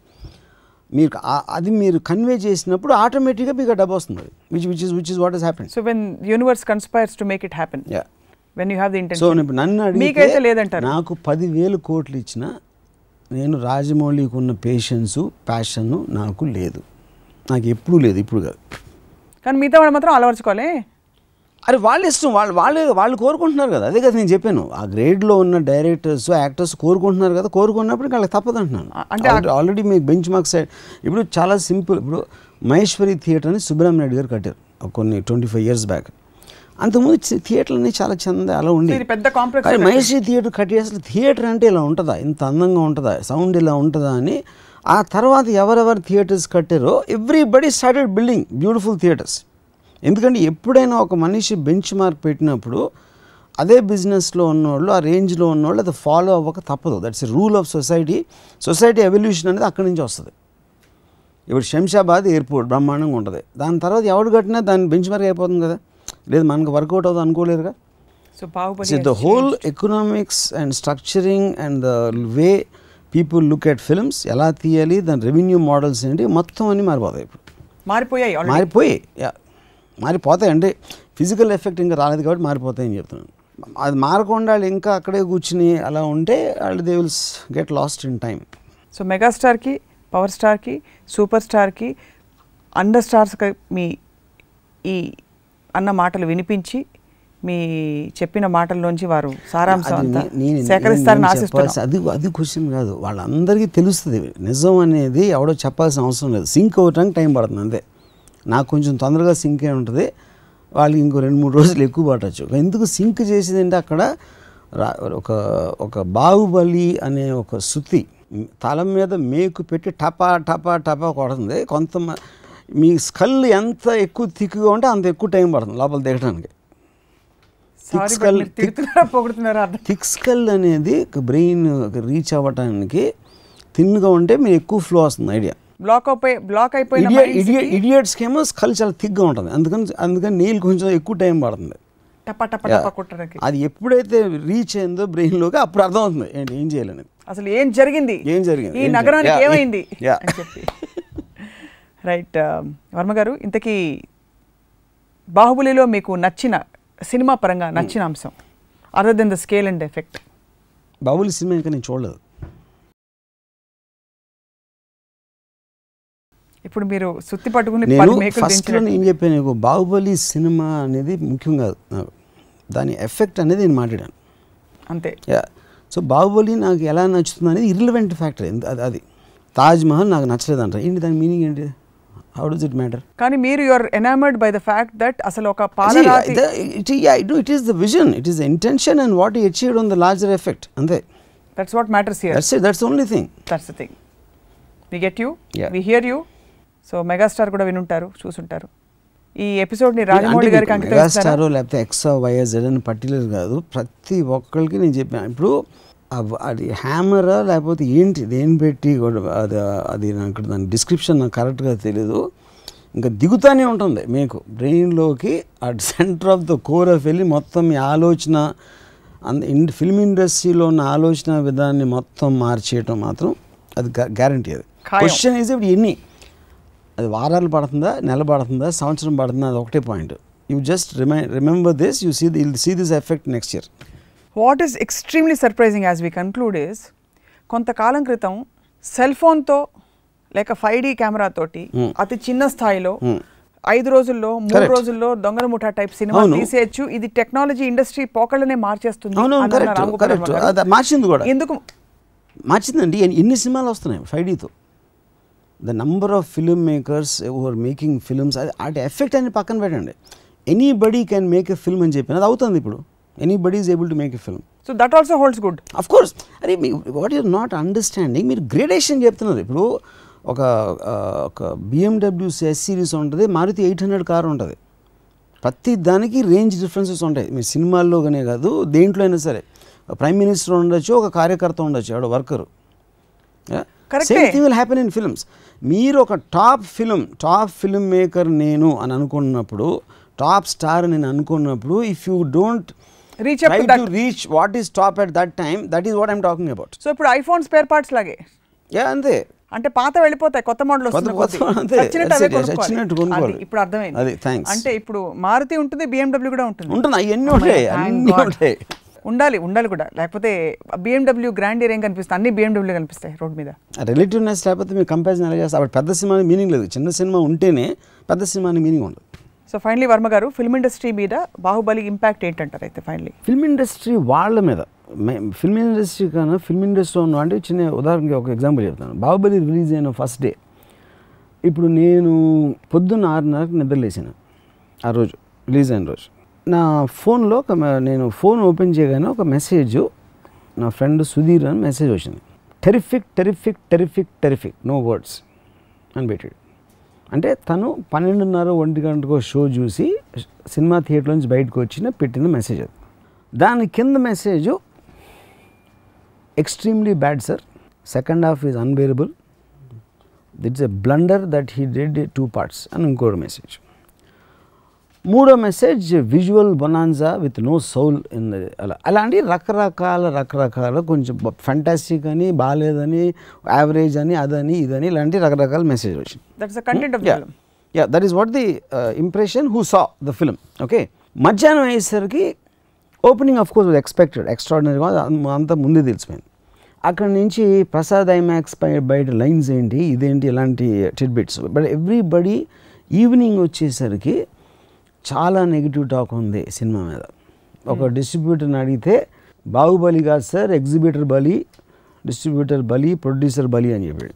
మీరు కన్వే చేసినప్పుడు ఆటోమేటిక్గా మీకు డబ్బు వస్తుంది, which is what has happened. So when universe conspires to make it happen, when you have the intention. So ఇప్పుడు నన్ను అడిగితే లేదంటారు, నాకు 10,000 కోట్లు ఇచ్చినా నేను రాజమౌళికి ఉన్న పేషెన్సు, ప్యాషను నాకు లేదు, నాకు ఎప్పుడూ లేదు, ఇప్పుడు కాదు. కానీ మిగతా వాళ్ళు మాత్రం అలవర్చుకోలే. అరే వాళ్ళ ఇష్టం, వాళ్ళు కోరుకుంటున్నారు కదా. అదే కదా నేను చెప్పాను, ఆ గ్రేడ్లో ఉన్న డైరెక్టర్స్, యాక్టర్స్ కోరుకుంటున్నారు కదా. కోరుకున్నప్పుడు వాళ్ళకి తప్పదు అంటున్నాను. అంటే ఆల్రెడీ మీకు బెంచ్ మార్క్ సైడ్ ఇప్పుడు చాలా సింపుల్. ఇప్పుడు మహేశ్వరి థియేటర్ అని సుబ్రహ్మణ్య రెడ్డి గారు కట్టారు కొన్ని 25 years బ్యాక్. అంతకుముందు థియేటర్లన్నీ చాలా చంద అలా ఉండి, మహేశ్వరి థియేటర్ కట్టి అసలు థియేటర్ అంటే ఇలా ఉంటుందా, ఇంత అందంగా ఉంటుందా, సౌండ్ ఇలా ఉంటుందా అని. ఆ తర్వాత ఎవరెవరు థియేటర్స్ కట్టారో everybody started building beautiful theatres. ఎందుకంటే ఎప్పుడైనా ఒక మనిషి బెంచ్ మార్క్ పెట్టినప్పుడు అదే బిజినెస్లో ఉన్నవాళ్ళు, ఆ రేంజ్లో ఉన్నవాళ్ళు అది ఫాలో అవ్వక తప్పదు. That's a rule of society evolution అనేది అక్కడి నుంచి వస్తుంది. ఇప్పుడు శంషాబాద్ ఎయిర్పోర్ట్ బ్రహ్మాండంగా ఉంటుంది, దాని తర్వాత ఎవడు కట్టినా దాని బెంచ్ మార్క్ అయిపోతుంది కదా. లేదు మనకు వర్కౌట్ అవుతుంది అనుకోలేరుగా. So the whole economics and structuring and the way people look at films, ఎలా తీయాలి, దాని రెవెన్యూ మోడల్స్ ఏంటి, మొత్తం అన్నీ మారిపోతాయి. ఇప్పుడు మారిపోతాయి అంటే ఫిజికల్ ఎఫెక్ట్ ఇంకా రాలేదు కాబట్టి మారిపోతాయని చెప్తున్నాను. అది మారకుండా వాళ్ళు ఇంకా అక్కడే కూర్చుని అలా ఉంటే వాళ్ళు they will get lost in time. So మెగాస్టార్కి, పవర్ స్టార్కి, సూపర్ స్టార్కి, అండర్ స్టార్స్కి మీ ఈ అన్న మాటలు వినిపించి మీ చెప్పిన మాటల్లోంచి వారు సారాంశం సేకరిస్తారని ఆశిస్తున్నాను. అది క్వశ్చన్ కాదు, వాళ్ళందరికీ తెలుస్తుంది నిజం అనేది. ఎవడో చెప్పాల్సిన అవసరం లేదు. సింక్ అవ్వటానికి టైం పడుతుంది అంతే. నాకు కొంచెం తొందరగా సింక్ అయి ఉంటుంది, వాళ్ళకి ఇంకో 2-3 రోజులు ఎక్కువ పట్టచ్చు. ఎందుకు సింక్ చేసేది అంటే అక్కడ ఒక బాహుబలి అనే ఒక శృతి తల మీద మేకు పెట్టి టపా టపా టపా కొడుతుంది. మీ స్కల్ ఎంత ఎక్కువ థిక్గా ఉంటే అంత ఎక్కువ టైం పడుతుంది లోపల దిగడానికి. థిక్ స్కల్ అనేది బ్రెయిన్ రీచ్ అవ్వటానికి థిన్గా ఉంటే మీరు ఎక్కువ ఫ్లో వస్తుంది ఐడియా. ఇడియట్స్కి ఏమో స్కల్ చాలా థిక్గా ఉంటుంది, అందుకని నీళ్ళు కొంచెం ఎక్కువ టైం పడుతుంది. అది ఎప్పుడైతే రీచ్ అయిందో బ్రెయిన్లోకి అప్పుడు అర్థమవుతుంది ఏం చేయాలనేది, అసలు ఏం జరిగింది, ఈ నగరానికి ఏమైంది అని చెప్పి. రైట్. వర్మ గారు, ఇంతకీ బాహుబలిలో మీకు నచ్చిన సినిమా పరంగా నచ్చిన అంశం other then the scale and effect? Baahubali సినిమా ఇంకా నేను చూడలేదు. ఇప్పుడు మీరు సుత్తి పట్టుకుని నేను ఫస్ట్లో ఏం చెప్పాను నీకు, బాహుబలి సినిమా అనేది ముఖ్యం కాదు నాకు, దాని ఎఫెక్ట్ అనేది నేను మాట్లాడాను అంతే. సో బాహుబలి నాకు ఎలా నచ్చుతుంది అనేది ఇర్రిలవెంట్ ఫ్యాక్టర్. అది తాజ్ మహల్ నాకు నచ్చలేదంట, ఏంటి దాని మీనింగ్ ఏంటి? How does it matter? కానీ మీరు you are enamoured by the fact that అసలు ఒక పాలరాతి it is the vision, it is the intention and what he achieved on the larger effect, అంతే. That's what matters here. That's the only thing. That's the thing. We get you, we hear you. So megastar కూడా వినుంటారు, చూసుంటారు. ఈ ఎపిసోడ్ని రాజమౌళి గారికి అంకితం ఇస్తారా? Megastar లేకపోతే X YS Z అని పర్టికులర్ కాదు, ప్రతి ఒక్కరికి నేను చెప్పాను. ఇప్పుడు అది హ్యామరా లేకపోతే ఏంటి దేని పెట్టి అది నాకు దాని డిస్క్రిప్షన్ నాకు కరెక్ట్గా తెలీదు, ఇంకా దిగుతానే ఉంటుంది మీకు బ్రెయిన్లోకి. At centre of the core of వెళ్ళి మొత్తం మీ ఆలోచన ఫిల్మ్ ఇండస్ట్రీలో ఉన్న ఆలోచన విధాన్ని మొత్తం మార్చేయటం మాత్రం అది గ్యారంటీ. అది క్వశ్చన్ ఈజ్ ఇప్పుడు ఎన్ని, అది వారాలు పడుతుందా, నెల పడుతుందా, సంవత్సరం పడుతుందా, అది ఒకటే point. You just remember this, you see this effect next year. What is extremely surprising as we conclude is, కొంతకాలం క్రితం సెల్ ఫోన్తో లేక 5D కెమెరాతోటి అతి చిన్న స్థాయిలో 5 రోజుల్లో 3 రోజుల్లో దొంగల ముఠా టైప్ సినిమా తీసేయచ్చు, ఇది టెక్నాలజీ ఇండస్ట్రీ పోకళ్ళనే మార్చేస్తుంది. మార్చింది కూడా, ఎందుకు మార్చిందండి? ఎన్ని సినిమాలు వస్తున్నాయి 5Dతో? The number of film makers who are making films, అది ఎఫెక్ట్ అని పక్కన పెట్టండి. Anybody can make a film అని చెప్పిన అది అవుతుంది ఇప్పుడు. Anybody is able to make a film. So that also holds good. Of course. అరే వాట్ యూర్ నాట్ అండర్స్టాండింగ్, మీరు గ్రేడేషన్ చెప్తున్నారు. ఇప్పుడు ఒక BMW S సిరీస్ ఉంటుంది, మారుతి 800 కారు ఉంటుంది, ప్రతి దానికి రేంజ్ డిఫరెన్సెస్ ఉంటాయి. మీరు సినిమాల్లోనే కాదు దేంట్లో అయినా సరే. ప్రైమ్ మినిస్టర్ ఉండొచ్చు, ఒక కార్యకర్త ఉండొచ్చు, ఆవిడ worker. Same thing will happen in films. మీరు ఒక టాప్ ఫిల్మ్ మేకర్ నేను అని అనుకున్నప్పుడు, టాప్ స్టార్ నేను అనుకున్నప్పుడు, if you don't reach what is top at that time, that is what I'm talking about. So ఇప్పుడు ఐఫోన్ స్పేర్ పార్ట్స్ లాగే అంతే, అంటే పాత వెళ్ళిపోతాయి, కొత్త మోడల్ వస్తుంది, ఇప్పుడు అర్థమైంది. అంటే ఇప్పుడు మారుతి ఉంటుంది, BMW కూడా ఉంటుంది, అవన్నీ ఉంటాయి. ఉండాలి కూడా, లేకపోతే BMW గ్రాండియర్ ఏం కనిపిస్తుంది, అన్ని BMW కనిపిస్తాయి రోడ్ మీద. రిలేటివ్నెస్ లేకపోతే మీరు కంపారిజన్ ఎలా చేస్తారు? పెద్ద సినిమా మీనింగ్ లేదు, చిన్న సినిమా ఉంటేనే పెద్ద సినిమాని మీనింగ్ ఉండదు. సో ఫైనలీ వర్మ గారు, ఫిల్మ్ ఇండస్ట్రీ మీద బాహుబలి ఇంపాక్ట్ ఏంటంటారు? అయితే ఫైనలీ ఫిల్మ్ ఇండస్ట్రీ వాళ్ళ మీద, ఫిల్మ్ ఇండస్ట్రీ కన్నా ఫిల్మ్ ఇండస్ట్రీ ఉన్న అంటే చిన్న ఉదాహరణకి ఒక ఎగ్జాంపుల్ చెప్తాను. బాహుబలి రిలీజ్ అయిన ఫస్ట్ డే, ఇప్పుడు నేను పొద్దున్న 6:30కి నిద్రలేసాను ఆ రోజు, రిలీజ్ అయిన రోజు. నా ఫోన్లో నేను ఫోన్ ఓపెన్ చేయగానే ఒక మెసేజ్, నా ఫ్రెండ్ సుధీర్ అని మెసేజ్ వచ్చింది. టెరిఫిక్ నో వర్డ్స్ అని పెట్టాడు. అంటే తను 12:30-1 గంటకో షో చూసి సినిమా థియేటర్ నుంచి బయటకు పెట్టిన మెసేజ్ అది. దాని కింద message, extremely bad sir, second half is unbearable, it's a blunder that he did 2 parts అని ఇంకోటి మెసేజ్. మూడో message, visual bonanza with no soul in. అలాంటి రకరకాల కొంచెం ఫెంటాస్టిక్ అని, బాగాలేదని, యావరేజ్ అని, అదని ఇదని, ఇలాంటి రకరకాల మెసేజ్ వచ్చింది. That is what the impression who saw the film. Okay, మధ్యాహ్నం అయ్యేసరికి ఓపెనింగ్ ఆఫ్ కోర్స్ ఎక్స్పెక్టెడ్, ఎక్స్ట్రాడినరీగా అంతా ముందే తెలిసిపోయింది. అక్కడి నుంచి ప్రసాద్ ఐమాక్స్ బయట లైన్స్ ఏంటి, ఇదేంటి, ఇలాంటి టిడ్బిట్స్. బట్ ఎవ్రీబడి ఈవినింగ్ వచ్చేసరికి చాలా నెగిటివ్ టాక్ ఉంది సినిమా మీద. ఒక డిస్ట్రిబ్యూటర్ని అడిగితే, బాహుబలి కాదు సార్, ఎగ్జిబిటర్ బలి, డిస్ట్రిబ్యూటర్ బలి, ప్రొడ్యూసర్ బలి అని చెప్పాడు.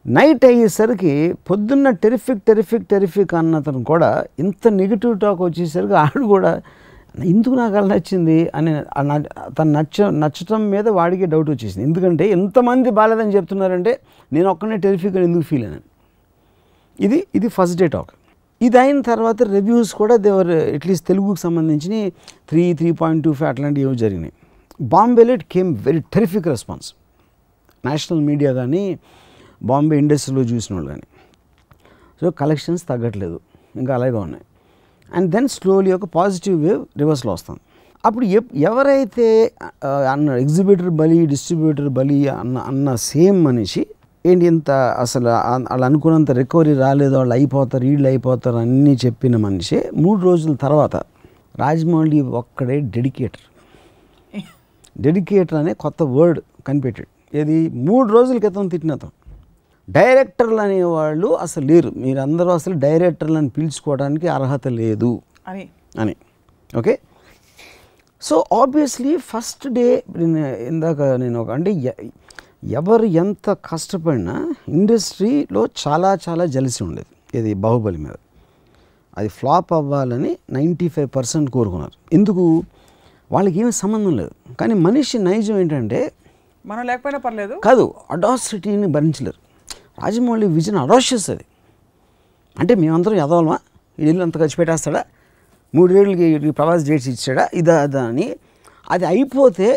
నైట్ అయ్యేసరికి పొద్దున్న టెరిఫిక్ అన్నతను కూడా ఇంత నెగిటివ్ టాక్ వచ్చేసరికి ఆడు కూడా ఎందుకు నాకు అలా నచ్చింది అని తను నచ్చటం మీద వాడికి డౌట్ వచ్చేసింది. ఎందుకంటే ఎంతమంది బాగాలేదని చెప్తున్నారంటే నేను ఒక్కనే టెరిఫిక్ అని ఎందుకు ఫీల్ అయినాను. ఇది ఫస్ట్ డే టాక్. ఇది అయిన తర్వాత రివ్యూస్ కూడా దేవర్ అట్లీస్ట్ తెలుగుకి సంబంధించి 3.25 అట్లాంటివి ఏవో జరిగినాయి. బాంబేలో it came very terrific response. National media కానీ, బాంబే ఇండస్ట్రీలో చూసిన వాళ్ళు కానీ. సో కలెక్షన్స్ తగ్గట్లేదు, ఇంకా అలాగే ఉన్నాయి. అండ్ దెన్ స్లోలీ ఒక పాజిటివ్ వేవ్ రివర్స్లో వస్తుంది. అప్పుడు ఎవరైతే అన్న ఎగ్జిబిటర్ బలి, డిస్ట్రిబ్యూటర్ బలి అన్న సేమ్ మనిషి ఏంటి ఇంత అసలు వాళ్ళు అనుకున్నంత రికవరీ రాలేదు, వాళ్ళు అయిపోతారు, వీళ్ళు అయిపోతారు అన్నీ చెప్పిన మనిషి 3 రోజుల తర్వాత రాజమౌళి ఒక్కడే డెడికేటర్ అనే కొత్త వర్డ్ కనిపెట్టాడు. ఇది 3 రోజుల క్రితం తిట్టినతో. డైరెక్టర్లు అనేవాళ్ళు అసలు లేరు, మీరందరూ అసలు డైరెక్టర్లను పిలుచుకోవడానికి అర్హత లేదు అని. Okay, so obviously first day ఇందాక నేను అంటే ఎవరు ఎంత కష్టపడినా ఇండస్ట్రీలో చాలా చాలా జలసి ఉండేది ఇది బాహుబలి మీద. అది ఫ్లాప్ అవ్వాలని 95% కోరుకున్నారు. ఎందుకు? వాళ్ళకి ఏమీ సంబంధం లేదు. కానీ మనిషి నైజం ఏంటంటే మనం లేకపోయినా పర్లేదు కాదు, అడాసిటీని భరించలేరు. రాజమౌళి విజన్ అడాషియస్ అది. అంటే మేమందరం ఎదవలమా, ఇల్లు అంత ఖర్చు పెట్టేస్తాడా, 3 ఏళ్ళకి ప్రవాస్ డేట్స్ ఇచ్చాడా, ఇదా అదా అని. అది అయిపోతే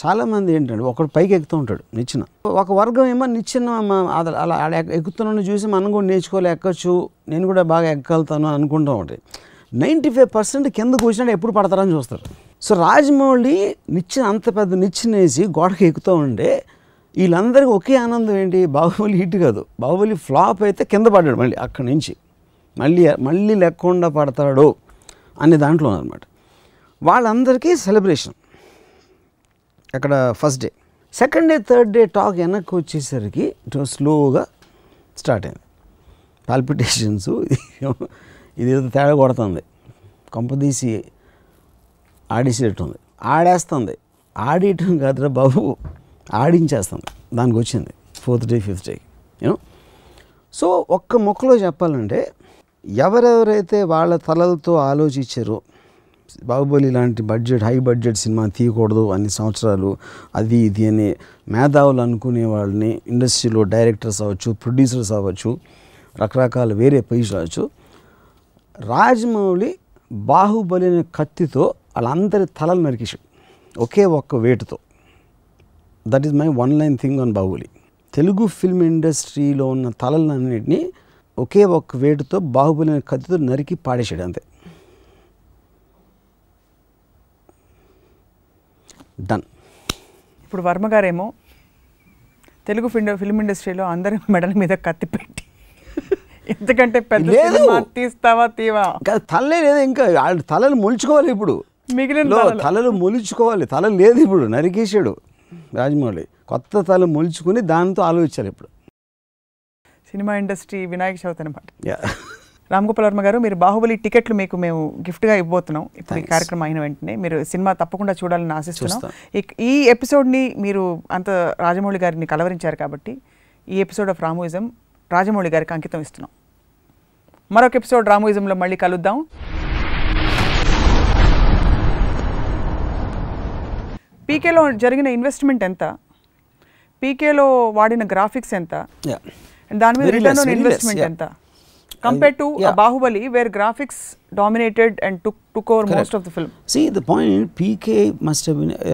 చాలామంది ఏంటంటే ఒకడు పైకి ఎక్కుతూ ఉంటాడు నిచ్చెన, ఒక వర్గం ఏమో నిచ్చెన అలా ఎక్కుతున్నాను చూసి మనం కూడా నేర్చుకోవాలి, ఎక్కచ్చు, నేను కూడా బాగా ఎక్కగలుగుతాను అనుకుంటూ ఉంటాయి. 95% కింద కూర్చున్నాడు ఎప్పుడు పడతారని చూస్తారు. సో రాజమౌళి నిచ్చెన అంత పెద్ద నిచ్చెన వేసి గోడకి ఎక్కుతూ ఉంటే వీళ్ళందరికీ ఒకే ఆనందం ఏంటి, బాహుబలి హిట్ కాదు, బాహుబలి ఫ్లాప్ అయితే కింద పడ్డాడు, మళ్ళీ అక్కడి నుంచి మళ్ళీ లేకుండా పడతాడు అనే దాంట్లో అనమాట. వాళ్ళందరికీ సెలబ్రేషన్ అక్కడ first day. Second day third day talk వెనక్కి వచ్చేసరికి ఇట్ స్లోగా స్టార్ట్ అయింది. పాల్పిటేషన్స్, ఇదేదో తేడా కొడుతుంది, కొంపదీసి ఆడేసేటట్టుంది, ఆడేస్తుంది, ఆడేయటం కాదురా బాబు, ఆడించేస్తుంది. దానికి వచ్చింది 4th day 5th day you know. So ఒక్క మొక్కలో చెప్పాలంటే ఎవరెవరైతే వాళ్ళ తలలతో ఆలోచించారో బాహుబలి లాంటి హై బడ్జెట్ సినిమా తీయకూడదు అన్ని సంవత్సరాలు అది ఇది అని మేధావులు అనుకునే వాళ్ళని, ఇండస్ట్రీలో డైరెక్టర్స్ అవ్వచ్చు, ప్రొడ్యూసర్స్ అవ్వచ్చు, రకరకాల వేరే పొజిషన్ అవ్వచ్చు, రాజమౌళి బాహుబలి అనే కత్తితో వాళ్ళందరి తలలు నరికేశాడు ఒకే ఒక్క వేటుతో. That is my one line thing on Baahubali. Telugu film ఇండస్ట్రీలో ఉన్న తలలన్నింటినీ ఒకే ఒక్క వేటుతో బాహుబలి అనే కత్తితో నరికి పాడేశాడు అంతే. డన్. ఇప్పుడు వర్మ గారేమో తెలుగు ఫిల్మ్ ఇండస్ట్రీలో అందరి మెడల మీద కత్తి పెట్టి ఎందుకంటే పెద్ద సినిమా తీస్తావా తీవా తలే లేదు, ఇంకా వాళ్ళు తలలు మొలుచుకోవాలి. ఇప్పుడు మిగిలిన తలలు మొలుచుకోవాలి, తల లేదు, ఇప్పుడు నరికేశాడు రాజమౌళి. కొత్త తల మొలుచుకుని దాంతో ఆలోచించాలి ఇప్పుడు. సినిమా ఇండస్ట్రీ వినాయక చవితి అనమాట. రామ్ గోపాల్ వర్మ గారు, మీరు బాహుబలి టికెట్లు మేము గిఫ్ట్గా ఇవ్వబోతున్నాం ఇప్పుడు ఈ కార్యక్రమం అయిన వెంటనే. మీరు సినిమా తప్పకుండా చూడాలని ఆశిస్తున్నాం. ఈ ఎపిసోడ్ని మీరు అంత రాజమౌళి గారిని కలవరించారు కాబట్టి ఈ ఎపిసోడ్ ఆఫ్ రామోయిజం రాజమౌళి గారికి అంకితం ఇస్తున్నాం. మరొక ఎపిసోడ్ రామోయిజంలో మళ్ళీ కలుద్దాం. పీకేలో జరిగిన ఇన్వెస్ట్మెంట్ ఎంత, పీకేలో వాడిన గ్రాఫిక్స్ ఎంత, దాని మీద రిటర్న్ ఆన్ ఇన్వెస్ట్మెంట్ ఎంత compared to Bahubali where graphics dominated and took over most of the film. See, the point, PK must have been